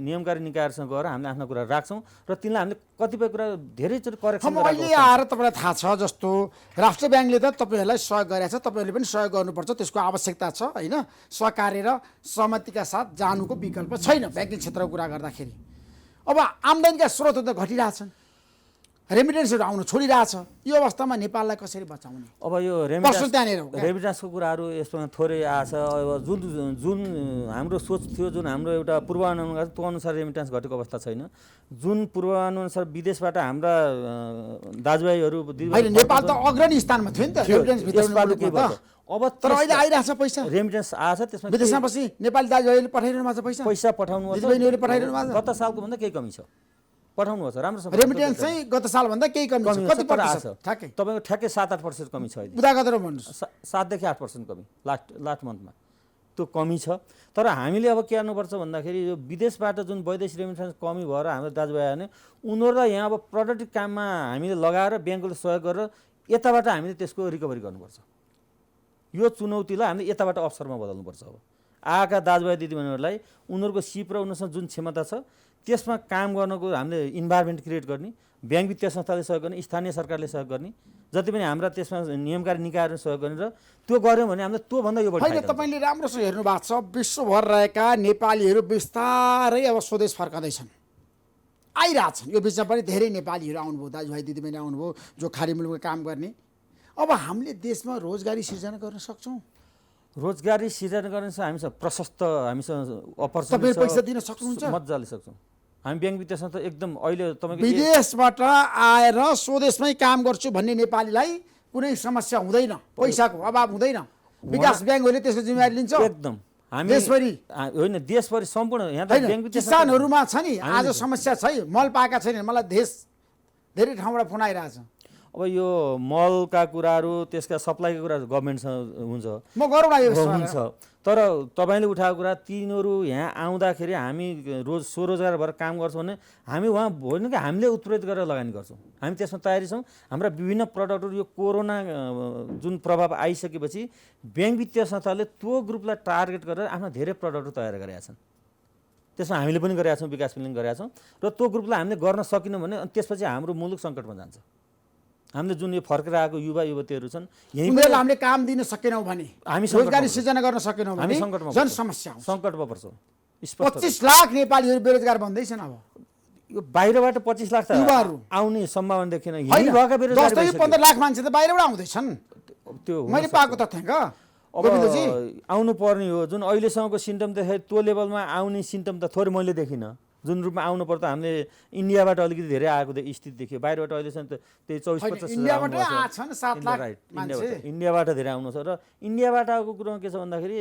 नियमकारी निकायहरूसँग गएर हामीले आफ्ना कुराहरू राख्छौँ र तिनलाई हामीले कतिपय कुरा धेरैचोटि करेक्सन अब अहिले आएर तपाईँलाई थाहा छ जस्तो राष्ट्रिय ब्याङ्कले त तपाईँहरूलाई सहयोग गरेको छ, तपाईँहरूले पनि सहयोग गर्नुपर्छ, त्यसको आवश्यकता छ होइन। सहकार्य र सहमतिका साथ जानुको विकल्प छैन ब्याङ्किङ क्षेत्रको कुरा गर्दाखेरि। अब आम्दानीका स्रोतहरू त घटिरहेछन्, रेमिटेन्सहरू आउनु छोडिरहेछ, यो अवस्थामा नेपाललाई कसरी बचाउने? अब यो प्रश्न त्यहाँनिर हो क्या। रेमिटेन्सको कुराहरू यसमा थोरै आएछ। अब जुन जुन हाम्रो सोच थियो, जुन हाम्रो एउटा पूर्वानुमान त्यो अनुसार रेमिटेन्स घटेको अवस्था छैन। जुन पूर्वानुसार विदेशबाट हाम्रा दाजुभाइहरू अहिले नेपाल त अग्रणी स्थानमा थियो नि त रेमिटेन्स यसपालि के भित्र। भयो अब तर अहिले आइरहेछ पैसा रेमिटेन्स आएछ, त्यसमा विदेशमा पछि नेपाली दाजुभाइले पठाइरहनु भएको छ पैसा, पैसा पठाउनु दिदीबहिनीहरूले पठाइरहनु भएको छ। गत सालको भन्दा केही कमी छ, पठाउनु भएको छ राम्रोसँग। रेमिटेन्स चाहिँ गत सालभन्दा केही कमी छ, कति प्रतिशत? ठ्याक्कै तपाईँको ठ्याक्कै 7-8% कमी छ अहिले। उदागत भन्नुहोस्। 7 देखि 8% कमी लास्ट मन्थमा त्यो कमी छ। तर हामीले अब के गर्नुपर्छ भन्दाखेरि यो विदेशबाट जुन वैदेशिक रेमिटेन्स कमी भएर हाम्रो दाजुभाइ आउने उनीहरूलाई यहाँ अब प्रोडक्टिभ काममा हामीले लगाएर ब्याङ्कले सहयोग गरेर यताबाट हामीले त्यसको रिकभरी गर्नुपर्छ। यो चुनौतीलाई हामीले यताबाट अवसरमा बदल्नुपर्छ। अब आएका दाजुभाइ दिदीबहिनीहरूलाई उनीहरूको सिप र उनीहरूसँग जुन क्षमता छ त्यसमा काम गर्नको हामीले इन्भाइरोमेन्ट क्रिएट गर्ने, ब्याङ्क वित्तीय संस्थाले सहयोग गर्ने, स्थानीय सरकारले सहयोग गर्ने, जति पनि हाम्रा त्यसमा नियमकारी निकायहरूले सहयोग गर्ने, र त्यो गऱ्यौँ भने हामीले त्योभन्दा यो बढी होइन। तपाईँले राम्रोसँग हेर्नु भएको छ, विश्वभर रहेका नेपालीहरू बिस्तारै अब स्वदेश फर्कँदैछन्, आइरहेछन्। यो बिचमा पनि धेरै नेपालीहरू आउनुभयो, दाजुभाइ दिदीबहिनी आउनुभयो जो खाडी मुलुकमा काम गर्ने। अब हामीले देशमा रोजगारी सिर्जना गर्न सक्छौँ? रोजगारी सिर्जना गर्न हामीसँग प्रशस्त हामीसँग अपर्चुनिटी तपाईँ पैसा दिन सक्नुहुन्छ? मजाले सक्छौँ हामी। ब्याङ्क वित्तीय संस्था एकदम अहिले तपाईँको विदेशबाट आएर स्वदेशमै काम गर्छु भन्ने नेपालीलाई कुनै समस्या हुँदैन, पैसाको अभाव हुँदैन, विकास ब्याङ्कहरूले त्यसको जिम्मेवारी लिन्छ एकदम। हामी देशभरि होइन, देशभरि सम्पूर्ण यहाँ त ब्याङ्क वित्तीय किसानहरूमा छ नि आज समस्या छैन, मल पाएका छैन। मलाई धेरै ठाउँबाट फोन आइरहेछ। अब यो मलका कुराहरू त्यसका सप्लाईका कुराहरू गभर्मेन्टसँग हुन्छ, म गरौँ यो हुन्छ। तर तपाईँले उठाएको कुरा तिनीहरू यहाँ आउँदाखेरि हामी स्वरोजगार भएर काम गर्छौँ भने हामी उहाँ होइन कि हामीले उत्प्रेरित गरेर लगानी गर्छौँ। हामी त्यसमा तयारी छौँ। हाम्रा विभिन्न प्रडक्टहरू यो कोरोना जुन प्रभाव आइसकेपछि ब्याङ्क वित्तीय संस्थाले त्यो ग्रुपलाई टार्गेट गरेर आफ्ना धेरै प्रडक्टहरू तयार गरेका छन्। त्यसमा हामीले पनि गरेका छौँ, विकास पनि गरेका छौँ। र त्यो ग्रुपलाई हामीले गर्न सकेनौँ भने त्यसपछि हाम्रो मुलुक सङ्कटमा जान्छ। हामीले जुन यो फर्केर आएको युवा युवतीहरू छन् यहीँबाट हामीले काम दिन सकेनौँ भने, हामी रोजगारी सिर्जना गर्न सकेनौँ भने जन समस्या हुन्छ, सङ्कटमा पर्छौँ। 25 लाख नेपालीहरू बेरोजगार बन्दैछन्। अब यो बाहिरबाट 25 लाख युवाहरू आउने सम्भावना देखिन। यही भएका बेरोजगार 15 लाख मान्छे त बाहिरबाट आउँदैछन्, त्यो मैले पाएको तथ्याङ्क। अब आउनु पर्ने हो। जुन अहिलेसम्मको सिम्टम देखाए त्यो लेभलमा आउने सिम्टम त थोरै मैले देखिनँ। जुन रूपमा आउनु पर्दा हामीले इन्डियाबाट अलिकति धेरै आएको स्थिति देखियो। बाहिरबाट अहिलेसम्म त त्यही 24-25 इन्डियाबाट धेरै आउनु छ। र इन्डियाबाट आएको कुरोमा के छ भन्दाखेरि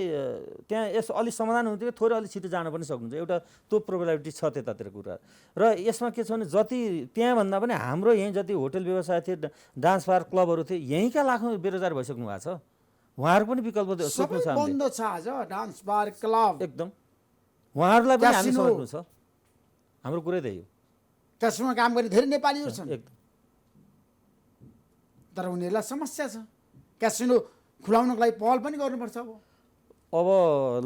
त्यहाँ यस अलिक समाधान हुन्थ्यो, थोरै अलिक छिटो जान पनि सक्नुहुन्छ। एउटा त्यो प्रोबेबिलिटी छ त्यतातिर कुरा। र यसमा के छ भने जति त्यहाँभन्दा पनि हाम्रो यहीँ जति होटल व्यवसाय थिए, डान्स बार क्लबहरू थिए, यहीँका लाखौँ बेरोजगार भइसक्नु भएको छ। उहाँहरू पनि विकल्प सोच्नु छ। बन्द छ आज डान्स बार क्लब एकदम। उहाँहरूलाई पनि हामी सोच्नु छ। हाम्रो कुरै त्यही हो। क्यासिनोमा काम गर्ने धेरै नेपालीहरू छन्, एकदम। तर उनीहरूलाई समस्या छ। क्यासिनो खुलाउनको लागि पहल पनि गर्नुपर्छ। अब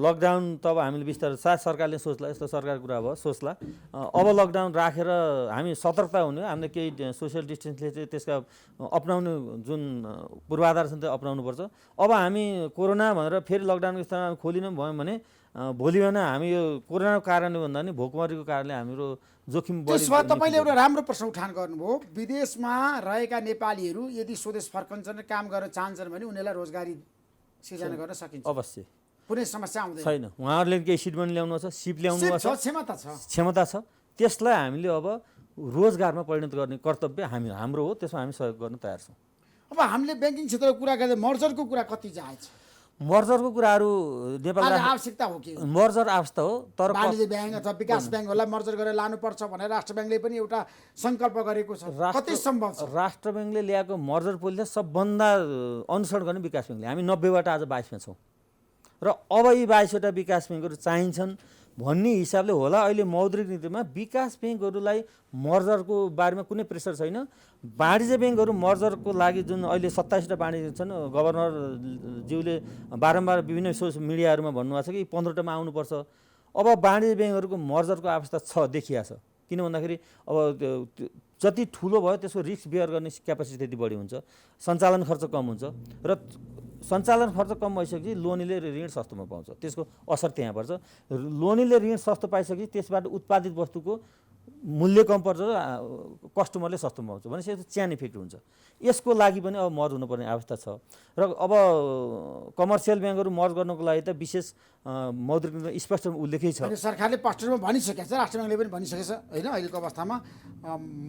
लकडाउन त अब हामीले बिस्तारै सायद सरकारले सोच्ला, यस्तो सरकारको कुरा भयो सोच्ला। अब लकडाउन राखेर हामी सतर्कता हुने हो। हामीले केही सोसियल डिस्टेन्सले चाहिँ त्यसका अपनाउने जुन पूर्वाधार छ त्यो अपनाउनुपर्छ। अब हामी कोरोना भनेर फेरि लकडाउनको स्थानमा खोलिनौँ भयो भने भोलि बिहान हामी यो कोरोनाको कारणले भन्दा पनि भोकमरीको कारणले हाम्रो जोखिम बढी। त्यसमा तपाईँले एउटा राम्रो प्रश्न उठान गर्नुभयो। विदेशमा रहेका नेपालीहरू यदि स्वदेश फर्कन्छन् र काम गर्न चाहन्छन् भने उनीहरूलाई रोजगारी सिर्जना गर्न सकिन्छ, अवश्य कुनै समस्या आउँदैन छैन। उहाँहरूले केही सिट पनि ल्याउनु छ, सिप ल्याउनु छ, क्षमता छ। त्यसलाई हामीले अब रोजगारमा परिणत गर्ने कर्तव्य हाम्रो हो। त्यसमा हामी सहयोग गर्न तयार छौँ। अब हामीले ब्याङ्किङ क्षेत्रको कुरा गर्दा मर्जरको कुरा कति जायज? मर्जरको कुराहरू नेपालमा आवश्यकता हो कि मर्जर आवश्यकता हो। तर वाणिज्य ब्याङ्क अथवा विकास ब्याङ्कहरूलाई मर्जर गरेर लानुपर्छ भनेर राष्ट्र ब्याङ्कले पनि एउटा सङ्कल्प गरेको छ, कति सम्भव छ? राष्ट्र ब्याङ्कले ल्याएको मर्जर पोलिसी सबभन्दा अनुसरण गर्ने विकास ब्याङ्कले। हामी 90बाट आज 22मा छौँ र अब यी 22वटा विकास ब्याङ्कहरू चाहिन्छन्। भन्ने हिसाबले होला अहिले मौद्रिक नीतिमा विकास ब्याङ्कहरूलाई मर्जरको बारेमा कुनै प्रेसर छैन। वाणिज्य ब्याङ्कहरू मर्जरको लागि जुन अहिले 27टा वाणिज्य छन्, गभर्नरज्यूले बारम्बार विभिन्न सोसियल मिडियाहरूमा भन्नुभएको छ कि 15टामा आउनुपर्छ। अब वाणिज्य ब्याङ्कहरूको मर्जरको अवस्था छ, देखिया छ। किन भन्दाखेरि अब जति ठुलो भयो त्यसको रिस्क बियर गर्ने क्यापेसिटी त्यति बढी हुन्छ, सञ्चालन खर्च कम हुन्छ र सञ्चालन खर्च कम भइसकेपछि लोनीले ऋण सस्तोमा पाउँछ, त्यसको असर त्यहाँ पर्छ। लोनीले ऋण सस्तो पाइसकेपछि त्यसबाट उत्पादित वस्तुको मूल्य कम पर्छ र कस्टमरले सस्तोमा पाउँछ भनेपछि त्यो चेन इफेक्ट हुन्छ। यसको लागि पनि अब मर्ज हुनुपर्ने अवस्था छ र अब कमर्सियल ब्याङ्कहरू मर्ज गर्नको लागि त विशेष मौद्रिक नीतिमा स्पष्ट उल्लेखै छ। सरकारले स्पष्टमा भनिसकेको छ, राष्ट्र ब्याङ्कले पनि भनिसकेको छ होइन, अहिलेको अवस्थामा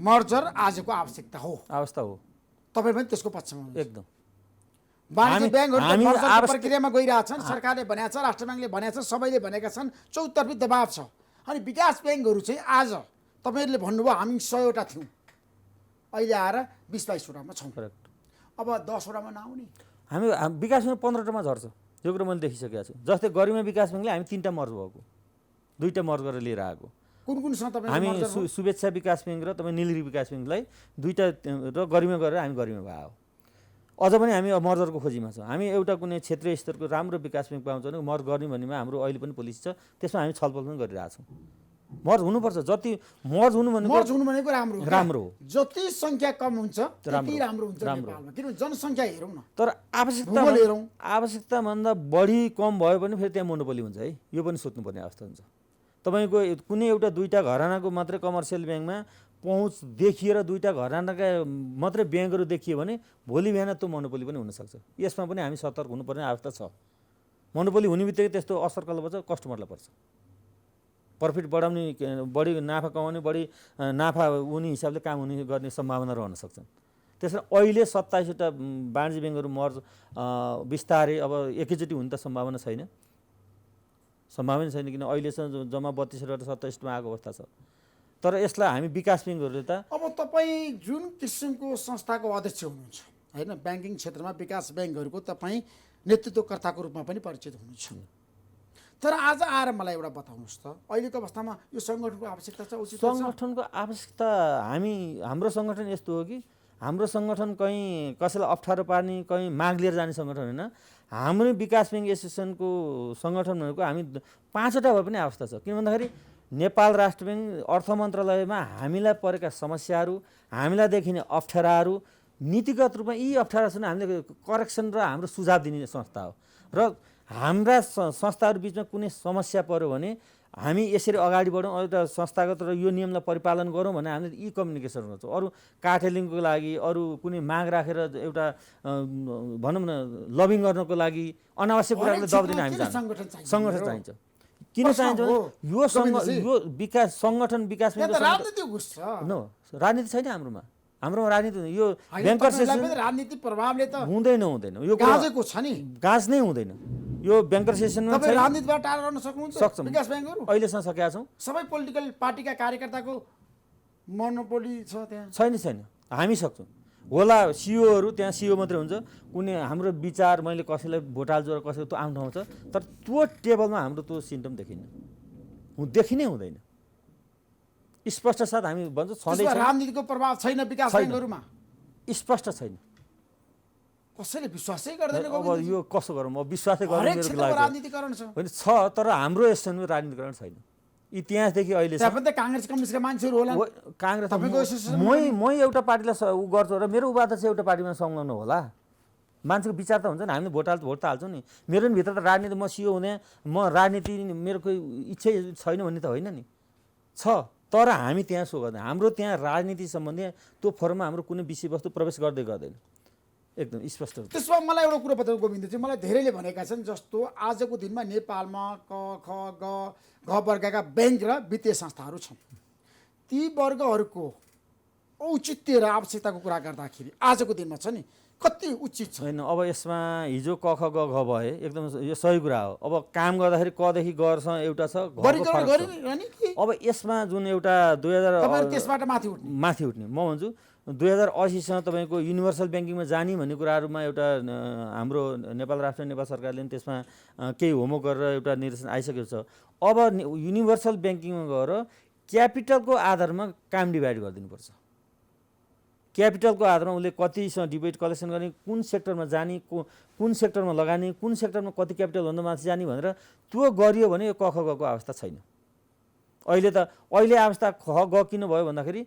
मर्जर आजको आवश्यकता हो। तपाईँ पनि त्यसको पक्षमा एकदम। वाणिज्य ब्याङ्कहरू प्रक्रियामा गइरहेछन्, सरकारले भनेको छ, राष्ट्र ब्याङ्कले भनेको छ, सबैले भनेका छन्, चौतर्फी दबाब छ। अनि विकास ब्याङ्कहरू चाहिँ आज तपाईँहरूले भन्नुभयो हामी 100वटा थियौँ, अहिले आएर 20-22वटामा छौँ, अब 10वटामा नआउने। हामी विकास ब्याङ्क 15टामा झर्छ, यो कुरा मैले देखिसकेको छु। जस्तै गरिमा विकास ब्याङ्कले हामी 3टा मर्ज भएको, 2टा मर्ज गरेर लिएर आएको। कुन छ तपाईँ? हामी शुभेच्छा विकास ब्याङ्क र तपाईँ निलगिरी विकास ब्याङ्कलाई 2टा र गरिमा गरेर हामी गरिमा भयो। अझ पनि हामी मर्जरको खोजीमा छौँ। हामी एउटा कुनै क्षेत्रीय स्तरको राम्रो विकास ब्याङ्क पाउँछ भने मर्ज गर्ने भन्नेमा हाम्रो अहिले पनि पोलिसी छ, त्यसमा हामी छलफल पनि गरिरहेछौँ। मर्ज हुनुपर्छ, जति मर्ज हुनु भनेको राम्रो हो। जति सङ्ख्या कम हुन्छ त्यति राम्रो हुन्छ नेपालमा, किनभने जनसङ्ख्या हेरौँ न। तर आवश्यकताभन्दा बढी कम भयो भने फेरि त्यहाँ मोनोपोली हुन्छ है, यो पनि सोध्नुपर्ने अवस्था हुन्छ। तपाईँको कुनै एउटा 2टा घरानाको मात्रै कमर्सियल ब्याङ्कमा पहुँच देखिएर 2टा घरानाका मात्रै ब्याङ्कहरू देखियो भने भोलि बिहान त्यो मोनोपोली पनि हुनसक्छ। यसमा पनि हामी सतर्क हुनुपर्ने अवस्था छ। मोनोपोली हुने बित्तिकै त्यस्तो असर कसलाई पर्छ? कस्टमरलाई पर्छ। प्रफिट बढाउने, बढी नाफा कमाउने, बढी नाफा हुने हिसाबले काम गर्ने सम्भावना रहन सक्छन्। त्यसरी अहिले 27वटा वाणिज्य ब्याङ्कहरू मर्ज बिस्तारै अब एकैचोटि हुने त सम्भावना छैन, किन अहिलेसम्म जम्मा 32वटा 27मा आएको अवस्था छ। तर यसलाई हामी विकास ब्याङ्कहरूले त अब तपाईँ जुन किसिमको संस्थाको अध्यक्ष हुनुहुन्छ होइन, ब्याङ्किङ क्षेत्रमा विकास ब्याङ्कहरूको तपाईँ नेतृत्वकर्ताको रूपमा पनि परिचित हुनुहुन्छ। तर आज आएर मलाई एउटा बताउनुहोस् त, अहिलेको अवस्थामा यो सङ्गठनको आवश्यकता छ, उचित सङ्गठनको आवश्यकता? हाम्रो सङ्गठन यस्तो हो कि हाम्रो सङ्गठन कहीँ कसैलाई अप्ठ्यारो पार्ने, कहीँ माग लिएर जाने सङ्गठन होइन। हाम्रो विकास ब्याङ्क एसोसिएसनको सङ्गठन भनेको हामी 5वटा भए पनि आवश्यकता छ। किन भन्दाखेरि नेपाल राष्ट्र ब्याङ्क अर्थ मन्त्रालयमा हामीलाई परेका समस्याहरू, हामीलाई देखिने अप्ठ्याराहरू, नीतिगत रूपमा यी अप्ठ्यारा छन्, हामीले करेक्सन र हाम्रो सुझाव दिने संस्था हो। र हाम्रा संस्थाहरू बिचमा कुनै समस्या पऱ्यो भने हामी यसरी अगाडि बढौँ, एउटा संस्थागत र यो नियमलाई परिपालन गरौँ भने हामीले यी कम्युनिकेसन गर्छौँ। अरू कार्टेलिङको लागि, अरू कुनै माग राखेर एउटा भनौँ न लबिङ गर्नको लागि अनावश्यक कुराले दबाब दिन हामी सङ्गठन चाहिन्छ। किन चाहिन्छ? यो विकास सङ्गठन विकास राजनीति छैन हाम्रोमा राजनीति। यो ब्याङ्कर्स राजनीति प्रभावले त हुँदैन, यो गाँजेको छ नि, गाँज नै हुँदैन। यो ब्याङ्कर सेसनमा राजनीतिबाट टाढा रहन सक्नुहुन्छ। विकास ब्याङ्कहरू अहिलेसम्म सकेका छौँ। सबै पोलिटिकल पार्टीका कार्यकर्ताको मोनोपोली छ त्यहाँ? छैन। हामी सक्छौँ। होला सिओहरू त्यहाँ सिओ मात्रै हुन्छ, कुनै हाम्रो विचार मैले कसैलाई भोट हाल्छु र कसैलाई त्यो आउनु ठाउँ छ, तर त्यो टेबलमा हाम्रो त्यो सिम्टम देखिनै हुँदैन। स्पष्ट साथ हामी भन्छौँ छँदैछ। राजनीतिको प्रभाव छैन विकास ब्याङ्कहरूमा, स्पष्ट छैन। कसैले विश्वासै गर्दैन। अब यो कसो गरौँ? म विश्वासै गर्ने मेरो लागि राजनीतिकरण छ होइन, छ, तर हाम्रो एसोसिएसनमा राजनीतिकरण छैन। इतिहासदेखि अहिले काङ्ग्रेस कम्युनिस्टका मान्छेहरू होला। काङ्ग्रेस मै एउटा पार्टीलाई उ गर्छु र मेरो उपाध्याय चाहिँ एउटा पार्टीमा संलग्न होला। मान्छेको विचार त हुन्छ नि, हामीले भोट त हाल्छौँ नि। मेरो नि भित्र त राजनीति, म सिओ हुने, म राजनीति मेरो कोही इच्छै छैन भन्ने त होइन नि, छ। तर हामी त्यहाँ सो गर्दैन। हाम्रो त्यहाँ राजनीति सम्बन्धी त्यो फोरममा हाम्रो कुनै विषयवस्तु प्रवेश गर्दैन, एकदम स्पष्ट। त्यसमा मलाई एउटा कुरो बताउनु गोविन्दजी, मलाई धेरैले भनेका छन् जस्तो आजको दिनमा नेपालमा क ख ग वर्गका ब्याङ्क र वित्तीय संस्थाहरू छन्, ती वर्गहरूको औचित्य र आवश्यकताको कुरा गर्दाखेरि आजको दिनमा छ नि कति उचित छ? होइन, अब यसमा हिजो क ख ग घ भए एकदम यो सही कुरा हो। अब काम गर्दाखेरि कदेखि गसँग एउटा छ, अब यसमा जुन एउटा 2000 त्यसबाट माथि उठ्ने म भन्छु 2080सँग तपाईँको युनिभर्सल ब्याङ्किङमा जाने भन्ने कुराहरूमा एउटा हाम्रो नेपाल राष्ट्र नेपाल सरकारले पनि त्यसमा केही होमवर्क गरेर एउटा निर्देशन आइसकेको छ। अब युनिभर्सल ब्याङ्किङमा गएर क्यापिटलको आधारमा काम डिभाइड गरिदिनुपर्छ। क्यापिटलको आधारमा उसले कतिसँग डिपोजिट कलेक्सन गर्ने, कुन सेक्टरमा जाने, कुन सेक्टरमा लगानी, कुन सेक्टरमा कति क्यापिटलभन्दा माथि जाने भनेर त्यो गरियो भने यो क ख गको अवस्था छैन। अहिले अवस्था ख ग किन भयो भन्दाखेरि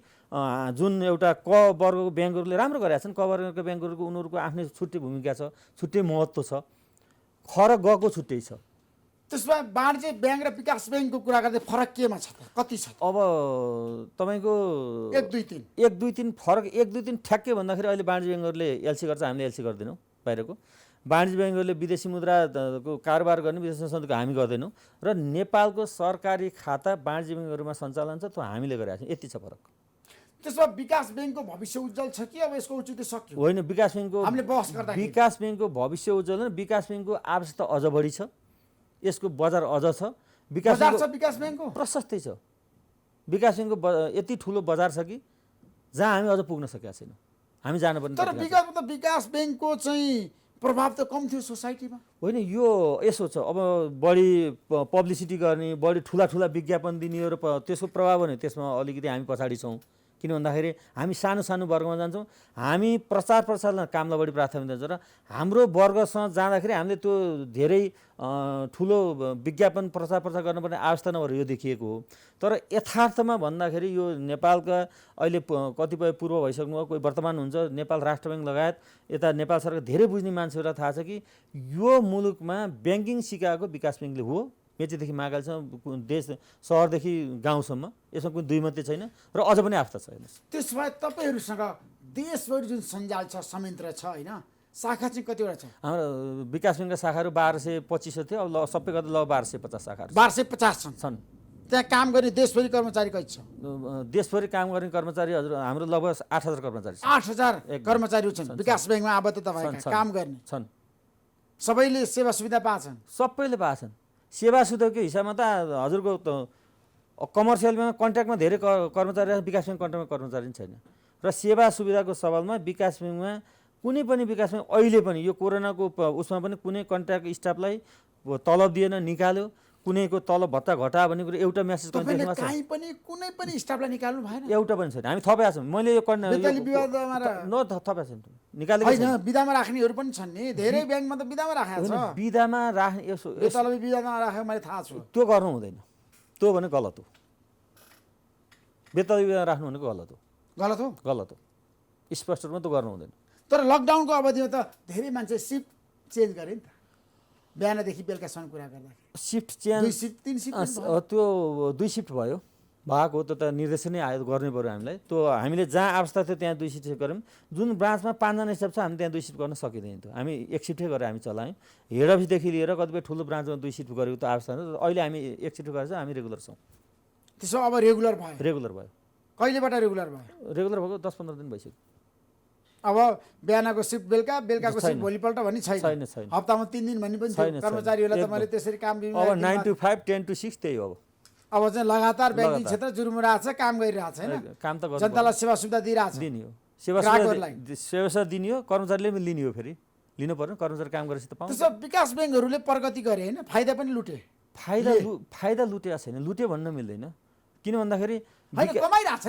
जुन एउटा क वर्गको ब्याङ्कहरूले राम्रो गरेका छन्, क वर्गको ब्याङ्कहरूको उनीहरूको आफ्नै छुट्टै भूमिका छ, छुट्टै महत्त्व छ। ख र गको छुट्टै छ। त्यसमा वाणिज्य ब्याङ्क र विकास ब्याङ्कको कुरा गर्दै फरक केमा छ त, कति छ? अब तपाईँको 1 2 3 फरक 1 2 3 ठ्याक्कै भन्दाखेरि अहिले वाणिज्य ब्याङ्कहरूले एलसी गर्छ, हामीले एलसी गर्दैनौँ। बाहिरको वाणिज्य ब्याङ्कहरूले विदेशी मुद्राको कारोबार गर्ने, विदेशी सञ्चालनको हामी गर्दैनौँ। र नेपालको सरकारी खाता वाणिज्य ब्याङ्कहरूमा सञ्चालन छ, त्यो हामीले गरेका छौँ। यति छ फरक। त्यसमा विकास ब्याङ्कको भविष्य उज्जवल छ कि अब यसको औचित्य सक्यो? होइन, विकास ब्याङ्कको हामीले बहस गर्दा विकास ब्याङ्कको भविष्य उज्जवल होइन, विकास ब्याङ्कको आवश्यकता अझ बढी छ, यसको बजार अझ छ। विकास ब्याङ्कको प्रशस्तै छ। विकास ब्याङ्कको यति ठुलो बजार छ कि जहाँ हामी अझ पुग्न सकेका छैनौँ, हामी जानुपर्ने। तर विगतमा त विकास ब्याङ्कको चाहिँ प्रभाव त कम थियो सोसाइटीमा। होइन, यो यसो छ, अब बढी पब्लिसिटी गर्ने, बढी ठुला विज्ञापन दिने र त्यसको प्रभाव भने त्यसमा अलिकति हामी पछाडि छौँ। किन भन्दाखेरि हामी सानो वर्गमा जान्छौँ, हामी प्रचार प्रसारमा कामलाई बढी प्राथमिकता दिन्छौँ र हाम्रो वर्गसँग जाँदाखेरि हामीले त्यो धेरै ठुलो विज्ञापन प्रचार गर्नुपर्ने आवश्यकता नभएर यो देखिएको हो। तर यथार्थमा भन्दाखेरि यो नेपालका अहिले कतिपय पूर्व भइसक्नु भयो, कोही वर्तमान हुन्छ, नेपाल राष्ट्र ब्याङ्क लगायत यता नेपाल सरकार धेरै बुझ्ने मान्छेहरूलाई थाहा छ कि यो मुलुकमा ब्याङ्किङ सिकाएको विकास ब्याङ्कले हो। मेचीदेखि महाकालीसम्म, देश सहरदेखि गाउँसम्म, यसमा कुनै दुई मत छैन र अझ पनि आवश्यकता छ। त्यसो भए तपाईँहरूसँग देशभरि जुन सञ्जाल छ, संयन्त्र छ होइन, शाखा चाहिँ कतिवटा छ? हाम्रो विकास ब्याङ्कका शाखाहरू 1225 थियो, अब सबै गर्दा लगभग 1250 शाखाहरू 1250 छन्। त्यहाँ काम गर्ने देशभरि कर्मचारी कति छ? देशभरि काम गर्ने कर्मचारी हजुर हाम्रो लगभग 8000 कर्मचारी छन्। 8000 कर्मचारी छन् विकास ब्याङ्कमा आबद्धता भएका काम गर्ने छन्। सबैले सेवा सुविधा पाछन्? सबैले पाछन्। सेवा सुविधाको हिसाबमा त हजुरको कमर्सियलमा कन्ट्र्याक्टमा धेरै कर्मचारी, विकास ब्याङ्क कन्ट्र्याक्टमा कर्मचारी छैन। र सेवा सुविधाको सवालमा विकास ब्याङ्कमा कुनै पनि विकास ब्याङ्क अहिले पनि यो कोरोनाको उसमा पनि कुनै कन्ट्र्याक्ट स्टाफलाई तलब दिएन, निकाल्यो, कुनैको तलब भत्ता घटायो भन्ने कुरो एउटा मेसेज कहीँ पनि कुनै पनि स्टाफलाई निकाल्नु भएन? एउटा पनि छैन। हामी थपेका छौँ। मैले यो थपेका छैन, निकालेको छैन। बिदामा राख्नेहरू पनि छन् नि, धेरै ब्याङ्कमा त बिदामा राखेको छ। बिदामा राख्ने यसो तलबी बिदामा राखेको मैले थाहा छु। त्यो गर्नु हुँदैन, त्यो भने गलत हो। बेतलबी बिदामा राख्नु भनेको गलत हो। गलत हो, स्पष्ट रूपमा त्यो गर्नु हुँदैन। तर लकडाउनको अवधिमा त धेरै मान्छे सिफ्ट चेन्ज गरे नि त, बिहानदेखि बेलुकासम्म कुरा गर्दाखेरि। सिफ्ट चेन्ज 2 शिफ्ट 3 शिफ्ट त्यो 2 शिफ्ट भएको त्यो त निर्देशनै आयो, गर्नै पऱ्यो हामीलाई। त्यो हामीले जहाँ आवश्यकता थियो त्यहाँ 2 शिफ्ट गऱ्यौँ। जुन ब्रान्चमा 5 जना स्टाफ छ हामी त्यहाँ 2 शिफ्ट गर्न सकिँदैन थियो, हामी 1 शिफ्टै गरेर हामी चलायौँ। हेड अफिसदेखि लिएर कतिपय ठुलो ब्रान्चमा 2 शिफ्ट गरेको त आवश्यकता छ। अहिले हामी 1 शिफ्ट गरेर हामी रेगुलर छौँ। त्यसो अब रेगुलर भयो? रेगुलर भयो। कहिलेबाट रेगुलर भयो? रेगुलर भएको 10-15 दिन भइसक्यो। अब बिहानको सिफ्ट बेलुकाको सिफ्ट भोलिपल्ट भन्ने छैन? हप्तामा 3 दिन भन्ने पनि छैन? कर्मचारीहरूलाई त मैले त्यसरी काम दिनु। अब 9 to 5, 10 to 6 त्यही हो। अब चाहिँ लगातार ब्याङ्किङ क्षेत्र जुरुमुरहेको छ, काम गरिरहेको छ होइन? काम त जनतालाई सेवा सुविधा दिइरहेको छ। दिने हो, सेवा सुविधा दिने हो, कर्मचारीले पनि लिने हो। फेरि लिनु पर्यो, कर्मचारी काम गरेपछि त पाउँछ। त्यसो विकास ब्याङ्कहरूले प्रगति गरे होइन, फाइदा पनि लुटे? फाइदा लुटेको छैन, लुट्यो भन्न मिल्दैन। किन भन्दाखेरि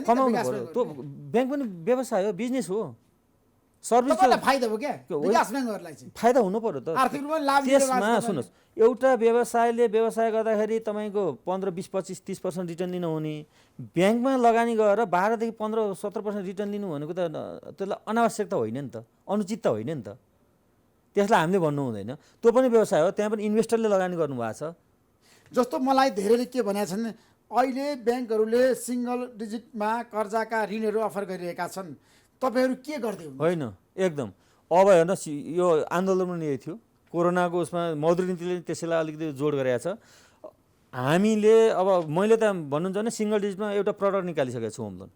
कमाउनु पर्यो। त्यो ब्याङ्क पनि व्यवसाय हो, बिजनेस हो, सर्भिस फाइदा हो क्या विकास ब्याङ्कहरूलाई चाहिँ? फाइदा हुनु पर्यो त, आर्थिक रूपमा लाभ। त्यसमा सुन्नुहोस्, एउटा व्यवसायले व्यवसाय गर्दाखेरि तपाईँको 15, 20, 25, 30% रिटर्न लिनु हुने, ब्याङ्कमा लगानी गरेर 12 देखि 15, 17% रिटर्न लिनु भनेको त त्यसलाई अनावश्यक त होइन नि त, अनुचित त होइन नि त। त्यसलाई हामीले भन्नु हुँदैन। त्यो पनि व्यवसाय हो, त्यहाँ पनि इन्भेस्टरले लगानी गर्नुभएको छ। जस्तो मलाई धेरैले के भनेका छन्, अहिले ब्याङ्कहरूले सिङ्गल डिजिटमा कर्जाका ऋणहरू अफर गरिरहेका छन्, तपाईँहरू के गर्दै हुनुहुन्छ? होइन, एकदम। अब हेर्नुहोस्, यो आन्दोलन पनि यही थियो, कोरोनाको उसमा मौद्रिक नीतिले त्यसैलाई अलिकति जोड गरेको छ। हामीले अब मैले त भन्नुहुन्छ भने सिङ्गल डिजिटमा एउटा प्रडक्ट निकालिसकेको छु, होम लोन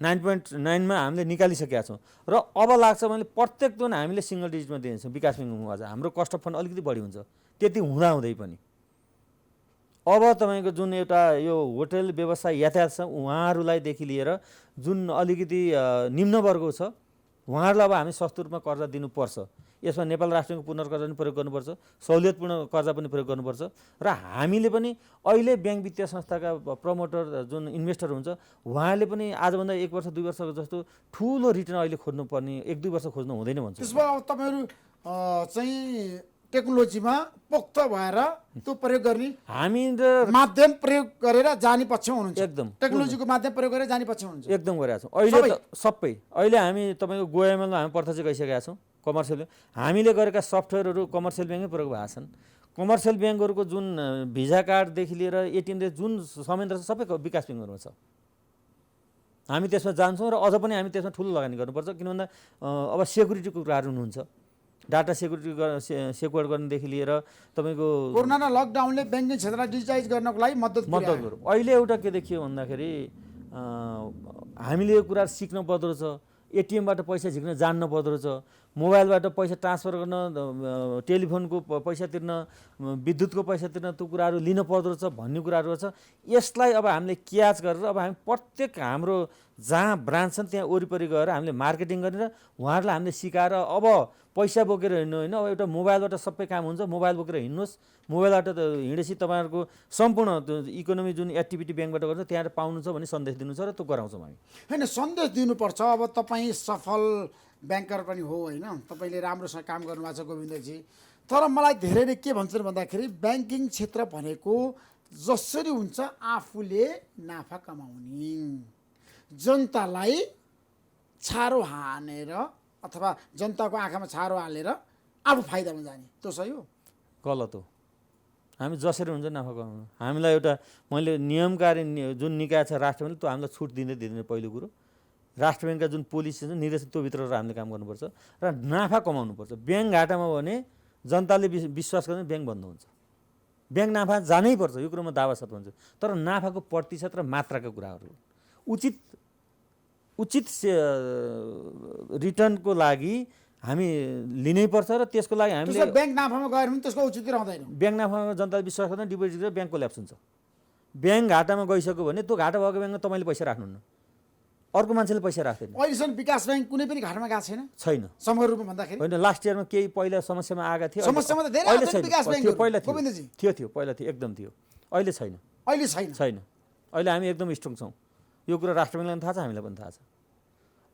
9.9 मा हामीले निकालिसकेका छौँ। र अब लाग्छ मैले प्रत्येक लोन हामीले सिङ्गल डिजिटमा दिन्छौँ। विकास ब्याङ्कमा अझ हाम्रो कस्ट अफ फन्ड अलिकति बढी हुन्छ, त्यति हुँदाहुँदै पनि अब तपाईँको जुन एउटा यो होटल व्यवसाय यातायात छ उहाँहरूलाईदेखि लिएर जुन अलिकति निम्न वर्ग छ उहाँहरूलाई अब हामी सस्तो रूपमा कर्जा दिनुपर्छ। यसमा नेपाल राष्ट्र ब्याङ्कको पुनर्कर्जा पनि प्रयोग गर्नुपर्छ, सहुलियतपूर्ण कर्जा पनि प्रयोग गर्नुपर्छ र हामीले पनि अहिले ब्याङ्क वित्तीय संस्थाका प्रमोटर जुन इन्भेस्टर हुन्छ उहाँले पनि आजभन्दा 1 वर्ष 2 वर्ष जस्तो ठुलो रिटर्न अहिले खोज्नुपर्ने 1-2 वर्ष खोज्नु हुँदैन भन्छ। त्यसमा अब तपाईँहरू चाहिँ टेक्नोलोजीमा पोख्त भएर त्यो प्रयोग गर्ने हामी माध्यम प्रयोग गरेर जाने पक्षमा हुनुहुन्छ। एकदम टेक्नोलोजीको माध्यम प्रयोग गरेर जाने पक्षमा हुनुहुन्छ। एकदम गरेका छौँ अहिले त सबै। अहिले हामी तपाईँको गोएमएलमा हामी प्रत्यक्ष गइसकेका छौँ। कमर्सियल हामीले गरेका सफ्टवेयरहरू कमर्सियल ब्याङ्कमै प्रयोग भएको छन्। कमर्सियल ब्याङ्कहरूको जुन भिजा कार्डदेखि लिएर एटिएमले जुन संयन्त्र छ सबै विकास ब्याङ्कहरूमा छ। हामी त्यसमा जान्छौँ र अझ पनि हामी त्यसमा ठुलो लगानी गर्नुपर्छ। किन भन्दा अब सेक्युरिटीको कुराहरू हुनुहुन्छ, डाटा सेक्युरिटी सेक्युर गर्नेदेखि लिएर तपाईँको कोरोना र लकडाउनले ब्याङ्किङ क्षेत्रलाई डिजिटाइज गर्नको लागि मद्दत गर्यो। अहिले एउटा के देखियो भन्दाखेरि हामीले यो कुरा सिक्न पर्दो रहेछ, एटिएमबाट पैसा झिक्न जान्न पर्दो रहेछ, मोबाइलबाट पैसा ट्रान्सफर गर्न, टेलिफोनको पैसा तिर्न, विद्युतको पैसा तिर्न त्यो कुराहरू लिन पर्दो रहेछ भन्ने कुराहरू रहेछ। यसलाई अब हामीले क्याच गरेर अब हामी प्रत्येक हाम्रो जहाँ ब्रान्च छन् त्यहाँ वरिपरि गएर हामीले मार्केटिङ गरेर उहाँहरूलाई हामीले सिकाएर अब पैसा बोकेर हिँड्नु होइन, अब एउटा मोबाइलबाट सबै काम हुन्छ, मोबाइल बोकेर हिँड्नुहोस्, मोबाइलबाट त हिँडेपछि तपाईँहरूको सम्पूर्ण इकोनोमी जुन एक्टिभिटी ब्याङ्कबाट गर्छ त्यहाँ पाउनुहुन्छ भन्ने सन्देश दिनु छ र त्यो गराउँछौँ हामी। होइन सन्देश दिनुपर्छ। अब तपाईँ सफल ब्याङ्कर पनि हो होइन, तपाईँले राम्रोसँग काम गर्नुभएको छ गोविन्दजी। तर मलाई धेरैले के भन्छन् भन्दाखेरि ब्याङ्किङ क्षेत्र भनेको जसरी हुन्छ आफूले नाफा कमाउने, जनतालाई छारो हानेर अथवा जनताको आँखामा छारो हालेर आफू फाइदामा जाने, त्यो सही हो? गलत हो। हामी जसरी हुन्छ नाफा कमाउनु। हामीलाई एउटा मैले नियमकारी जुन निकाय छ राष्ट्र ब्याङ्कले त्यो हामीलाई छुट दिँदैन। पहिलो कुरो राष्ट्र ब्याङ्कका जुन पोलिसी छ निर्देशन त्योभित्र हामीले काम गर्नुपर्छ र नाफा कमाउनुपर्छ। ब्याङ्क घाटामा भने जनताले विश्वास गर्ने ब्याङ्क बन्द हुन्छ। ब्याङ्क नाफा जानै पर्छ, यो कुरोमा दावा सत हुन्छ। तर नाफाको प्रतिशत र मात्राका कुराहरू उचित रिटर्नको लागि हामी लिनै पर्छ र त्यसको लागि हामीले ब्याङ्क नाफामा गएर पनि त्यसको औचित्य रहँदैन। ब्याङ्क नाफामा जनताले विश्वास गर्दैन, डिपोजिट गरेर ब्याङ्क कोल्याप्स हुन्छ। ब्याङ्क घाटामा गइसक्यो भने त्यो घाटा भएको ब्याङ्कमा तपाईँले पैसा राख्नुहुन्न, अर्को मान्छेले पैसा राख्दैन। अहिलेसम्म विकास ब्याङ्क कुनै पनि घाटामा गएको छैन समग्र रूपमा भन्दाखेरि। होइन, लास्ट इयरमा केही पहिला समस्यामा आएका थियो, समस्यामा त धेरै अहिले छैन। विकास ब्याङ्क पहिला गोविन्दजी थियो पहिला थियो, एकदम थियो। अहिले छैन। अहिले हामी एकदम स्ट्रङ छौँ। यो कुरा राष्ट्र ब्याङ्कलाई पनि थाहा छ, हामीलाई पनि थाहा छ।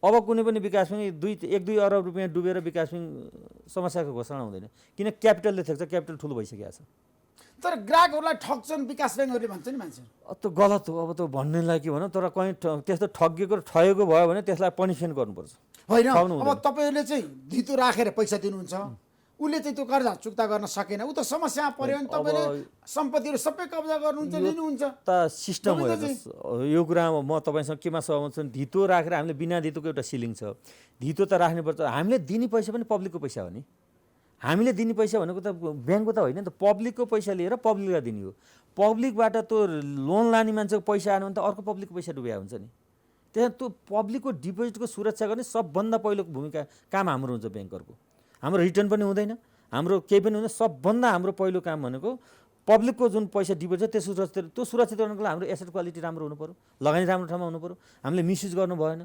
अब कुनै पनि विकास ब्याङ्क 1-2 अरब रुपियाँ डुबेर विकास ब्याङ्क समस्याको घोषणा हुँदैन, किन क्यापिटलले थेक्छ, क्यापिटल ठुलो भइसकेको छ। तर ग्राहकहरूलाई ठग्छन् विकास ब्याङ्कहरूले भन्छ नि मान्छे। त्यो गलत हो। अब त्यो भन्नेलाई के भनौँ, तर कहीँ त्यस्तो ठगेको भयो भने त्यसलाई पनिसमेन्ट गर्नुपर्छ। होइन, अब तपाईँहरूले चाहिँ धितो राखेर पैसा दिनुहुन्छ, उसले चाहिँ त्यो कर्जा चुक्ता गर्न सकेन, ऊ त समस्यामा पऱ्यो भने तपाईँले सम्पत्तिहरू सबै कब्जा गर्नुहुन्छ, लिनुहुन्छ। त सिस्टम हो यो कुरामा। म तपाईँसँग केमा सहमत छु, धितो राखेर हामीले बिना धितोको एउटा सिलिङ छ, धितो त राख्नुपर्छ। हामीले दिने पैसा पनि पब्लिकको पैसा हो नि। हामीले दिने पैसा भनेको त ब्याङ्कको त होइन नि त, पब्लिकको पैसा लिएर पब्लिकलाई दिने हो। पब्लिकबाट त्यो लोन लाने मान्छेको पैसा आयो भने त अर्को पब्लिकको पैसा डुबिया हुन्छ नि। त्यहाँ त्यो पब्लिकको डिपोजिटको सुरक्षा गर्ने सबभन्दा पहिलो भूमिका काम हाम्रो हुन्छ ब्याङ्करको। हाम्रो रिटर्न पनि हुँदैन, हाम्रो केही पनि हुँदैन। सबभन्दा हाम्रो पहिलो काम भनेको पब्लिकको जुन पैसा डिपोजिट छ त्यो सुरक्षित गर्नको लागि हाम्रो एसेट क्वालिटी राम्रो हुनु पऱ्यो, लगानी राम्रो ठाउँमा हुनु पऱ्यो, हामीले मिसयुज गर्नु भएन।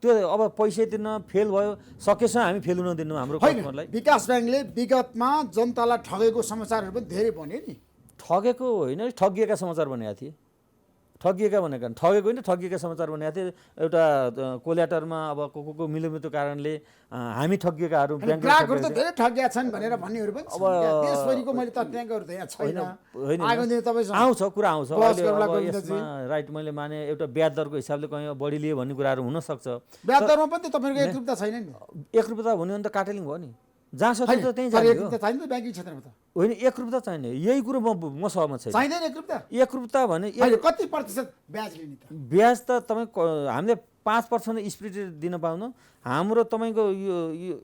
त्यो अब पैसा तिर्न फेल भयो, सकेसम्म हामी फेल हुन दिनु हाम्रो कस्टमरलाई। विकास ब्याङ्कले विगतमा जनतालाई ठगेको समाचारहरू पनि धेरै भन्यो नि। ठगेको होइन, ठगिएका समाचार भनेका थिए। ठगिएका भनेका ठगेको होइन, ठगिएका समाचार भनेको थियो। एउटा कोल्याटरमा अब को मिलोमितो कारणले हामी ठगिएकाहरू ग्राहकहरू त धेरै ठगिया छन् भनेर भन्नेहरू पनि छ। देशभरिको मैले तथ्याङ्कहरू त यहाँ छैन। आउँछ कुरा आउँछ यसमा, राइट। मैले माने एउटा ब्याज दरको हिसाबले कहीँ बढी लिए भन्ने कुराहरू हुनसक्छ। ब्याज दरमा पनि त तपाईँको एकरूपता छैन नि। एकरूपता हुने भने त काटेलिङ भयो नि, जहाँ सक्छ त्यहीँ जाने ब्याङ्किङ क्षेत्रमा त होइन। एकरूपता चाहिने, यही कुरो म सहमत छैन। चाहिँदैन एकरूपता भने कति प्रतिशत ब्याज लिने त? ब्याज त तपाईँको हामीले 5% स्प्लिट दिन पाउनु। हाम्रो तपाईँको यो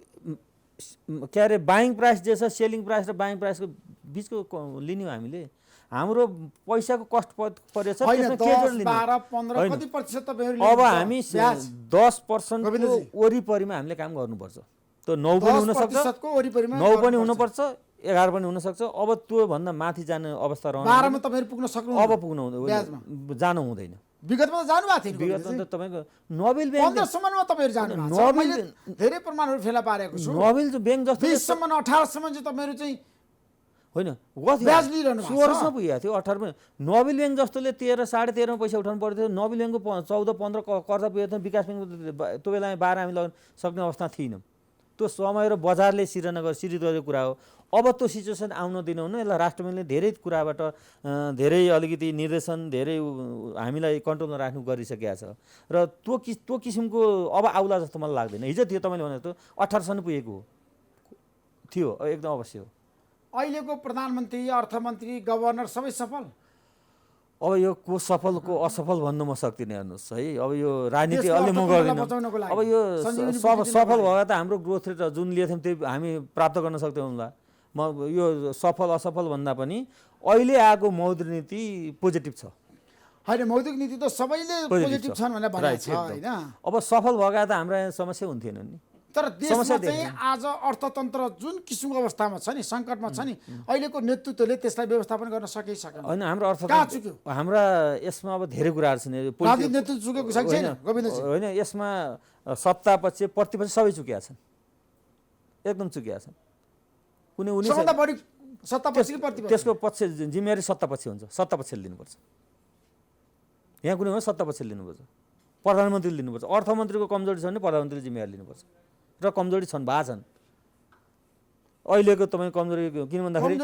के अरे बाइङ प्राइस जे छ, सेलिङ प्राइस र बाइङ प्राइसको बिचको लिने हो हामीले। हाम्रो पैसाको कस्ट परेछ, अब हामी 10% वरिपरिमा हामीले काम गर्नुपर्छ। त्यो 9 पनि हुनसक्छ, 9 पनि हुनुपर्छ, 11 पनि हुनसक्छ। अब त्योभन्दा माथि जाने अवस्था रहन्छ। 12 मा तपाईहरु पुग्न सक्नु अब पुग्नु ब्याजमा जानु हुँदैन। विगतमा त जानु भएको थियो नि विगतमा त तपाईँको नोबेल ब्याङ्क 15 सम्ममा तपाईहरु जानु भएको छ। मैले धेरै प्रमाणहरु फेला पारेको छु। नोबेल ब्याङ्क जस्तो 20 सम्म 18 सम्म चाहिँ तपाईहरु चाहिँ होइन ब्याज लिइरहनु भएको छ। 16 मा पुगेको थियो 18 मा। नोबेल ब्याङ्क जस्तोले 13 13.5 मा पैसा उठाउनु पर्थ्यो। नोबेल ब्याङ्कको 14 15 कर्जा पुगेको थियो। विकास ब्याङ्कको त्यो बेलामा 12 हामी लगाउन सक्ने अवस्था थिएनौँ। त्यो समय र बजारले सिर्जित गरेको कुरा हो। अब त्यो सिचुएसन आउन दिनुहुन्न। यसलाई राष्ट्र ब्याङ्कले धेरै कुराबाट धेरै अलिकति निर्देशन धेरै हामीलाई कन्ट्रोलमा राख्नु गरिसकेको छ र त्यो किसिमको अब आउला जस्तो मलाई लाग्दैन। हिजो थियो तपाईँले भने जस्तो 18 सम्म पुगेको थियो एकदम अवश्य हो। अहिलेको प्रधानमन्त्री अर्थमन्त्री गभर्नर सबै सफल। अब यो को सफल को असफल भन्नु म सक्दिनँ हेर्नुहोस् है। अब यो राजनीति अलि म गर्दिनँ। अब यो सफल भयो त हाम्रो ग्रोथ रेट जुन लिएको थियौँ त्यो हामी प्राप्त गर्न सक्थ्यौँ होला। म यो सफल असफल भन्दा पनि अहिले आएको मौद्रिक नीति पोजिटिभ छ। होइन मौद्रिक नीति त सबैले पोजिटिभ छन् भनेर भनेको छ हैन। अब सफल भएका त हाम्रो यहाँ समस्या हुन्थेन नि। तर देशमा चाहिँ आज अर्थतन्त्र जुन किसिमको अवस्थामा छ नि सङ्कटमा छ नि अहिलेको नेतृत्वले त्यसलाई व्यवस्थापन गर्न सकेन। होइन हाम्रो अर्थतन्त्र हाम्रा यसमा अब धेरै कुराहरू छन्। राजनीतिक नेतृत्व चुकेको छैन गोविन्दजी। होइन यसमा सत्ता पक्ष प्रतिपक्ष सबै चुकेका छन्। एकदम चुकेका छन्। कुनै उनी सबभन्दा बढी सत्ता पक्ष कि प्रतिपक्ष त्यसको पक्ष जिम्मेवारी सत्ता पक्ष हुन्छ। सत्ता पक्षले लिनुपर्छ। यहाँ कुनै हो सत्ता पक्षले लिनुपर्छ। प्रधानमन्त्रीले लिनुपर्छ। अर्थमन्त्रीको कमजोरी छ भने प्रधानमन्त्रीले जिम्मेवारी लिनुपर्छ र कमजोरी छन् भए छन्। अहिलेको तपाईँ कमजोरी किन भन्दाखेरि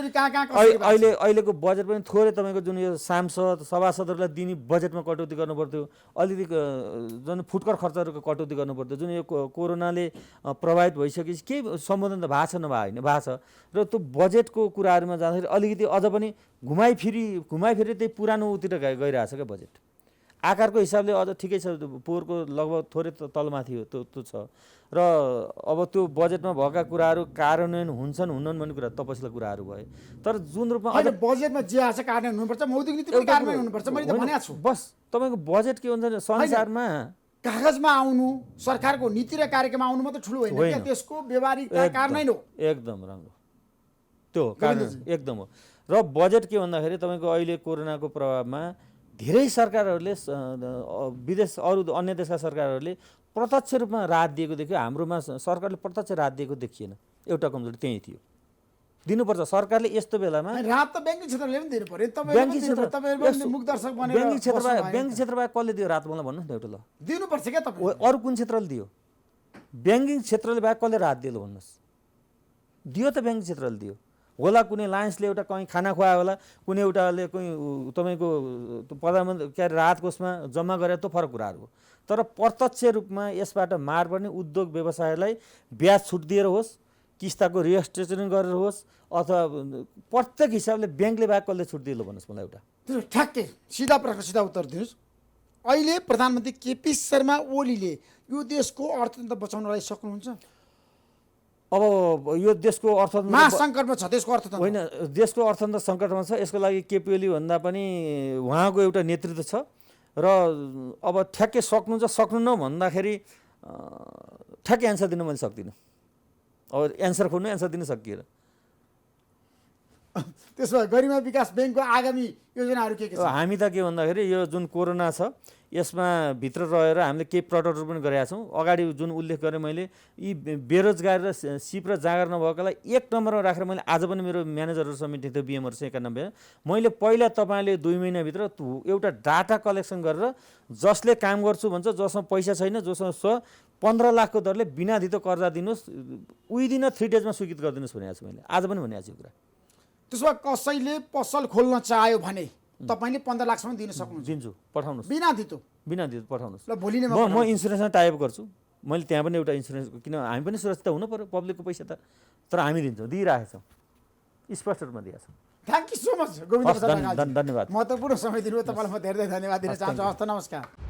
अहिलेको बजेट पनि थोरै तपाईँको जुन यो सांसद सभासदहरूलाई दिने बजेटमा कटौती गर्नु पर्थ्यो। अलिकति जुन फुटकर खर्चहरूको कटौती गर्नु पर्थ्यो। जुन यो कोरोनाले प्रभावित भइसकेपछि केही सम्बोधन त भएको छ नभए होइन भएको छ र त्यो बजेटको कुराहरूमा जाँदाखेरि अलिकति अझ पनि घुमाइफिरी त्यही पुरानो उतिर गइरहेछ क्या बजेट। आकारको हिसाबले अझ ठिकै छ। पोहोरको लगभग थोरै तलमाथि हो त्यो छ र अब त्यो बजेटमा भएका कुराहरू कार्यान्वयन हुन्छन् हुन्नन् भन्ने कुरा तपसिला कुराहरू भयो। तर जुन रूपमा अहिले बजेटमा जे आछ कार्यान्वयन हुनुपर्छ मौद्रिक नीति पनि कार्यान्वयन हुनुपर्छ मैले त भनेको छु। बस तपाईँको बजेट के हुन्छ संसारमा कागजमा आउनु सरकारको नीति र कार्यक्रम आउनु मात्र ठुलो होइन क्या त्यसको व्यवहारिकता कार्यान्वयन हो। एकदम राम्रो त्यो कार्यान्वयन एकदम हो। र बजेट के भन्दाखेरि तपाईँको अहिले कोरोनाको प्रभावमा धेरै सरकारहरूले विदेश अरू अन्य देशका सरकारहरूले प्रत्यक्ष रूपमा राहत दिएको देखियो। हाम्रोमा सरकारले प्रत्यक्ष राहत दिएको देखिएन। एउटा कमजोरी त्यही थियो। दिनुपर्छ सरकारले यस्तो बेलामा राहत त ब्याङ्किङ क्षेत्रले पनि दिनु पर्यो। ब्याङ्किङ क्षेत्रबाट कसले दियो राहत मलाई भन्नु न एउटा ल दिनुपर्छ क्या तपाईँ। अरू कुन क्षेत्रले दियो? ब्याङ्किङ क्षेत्रले बाहेक कसले राहत दियो भन्नुहोस्? दियो त ब्याङ्किङ क्षेत्रले दियो होला। कुनै लायन्सले एउटा कहीँ खाना खुवायो होला। कुनै एउटाले कहीँ तपाईँको प्रधानमन्त्री के अरे राहत कोषमा जम्मा गरेर त्यो फरक कुराहरू हो। तर प्रत्यक्ष रूपमा यसबाट मार पर्ने उद्योग व्यवसायलाई ब्याज छुट दिएर होस् किस्ताको रिस्ट्रक्चरिङ गरेर होस् अथवा प्रत्येक हिसाबले ब्याङ्कले बाहेक कसले छुट दियो भन्नुहोस् मलाई एउटा ठ्याक्कै सिधा प्रश्न सिधा उत्तर दिनुहोस्। अहिले प्रधानमन्त्री केपी शर्मा ओलीले यो देशको अर्थतन्त्र बचाउनलाई सक्नुहुन्छ? अब यो देशको अर्थतन्त्र महासङ्कटमा छ देशको अर्थतन्त्र। होइन देशको अर्थतन्त्र सङ्कटमा छ। यसको लागि केपी ओली भन्दा पनि उहाँको एउटा नेतृत्व छ र अब ठ्याक्कै सक्नुहुन्छ सक्नुहुन्न भन्दाखेरि ठ्याक्कै एन्सर दिन मैले सक्दिनँ। अब एन्सर खोज्नु एन्सर दिन सकिएर त्यसो भए गरिमा विकास ब्याङ्कको आगामी योजनाहरू के छ? हामी त के भन्दाखेरि यो जुन कोरोना छ यसमा भित्र रहेर हामीले केही प्रडक्टहरू पनि गरेका छौँ। अगाडि जुन उल्लेख गरेँ मैले यी बेरोजगार र सिप र जाँगर नभएकोलाई 1 नम्बरमा राखेर मैले आज पनि मेरो म्यानेजरहरू समिति थियो बिएमहरू 91 मैले पहिला तपाईँले 2 महिनाभित्र एउटा डाटा कलेक्सन गरेर जसले काम गर्छु भन्छ जसमा पैसा छैन जोसँग 15 लाखको दरले बिना धितो कर्जा दिनुहोस् विदिन 3 डेजमा स्वीकृत गरिदिनुहोस् भनेको छु मैले। आज पनि भनेको छु यो कुरा। त्यसो भए कसैले पसल खोल्न चाह्यो भने तपाईले 15 लाखसम्म दिन सक्नुहुन्छ? दिन्छु पठाउनुहोस् बिना धितो पठाउनुहोस्। ल भोलि नै म इन्सुरेन्समा टाइप गर्छु। मैले त्यहाँ पनि एउटा इन्सुरेन्स किन हामी पनि सुरक्षित हुनु पर्यो पब्लिकको पैसा त। तर हामी दिन्छौँ दिइरहेछौँ स्पष्ट रूपमा दिएका छौँ। Thank you so much Govind. धन्यवाद। महत्त्वपूर्ण समय दिनुभयो तपाईँलाई म धेरै धेरै धन्यवाद दिन चाहन्छु। हस्त नमस्कार।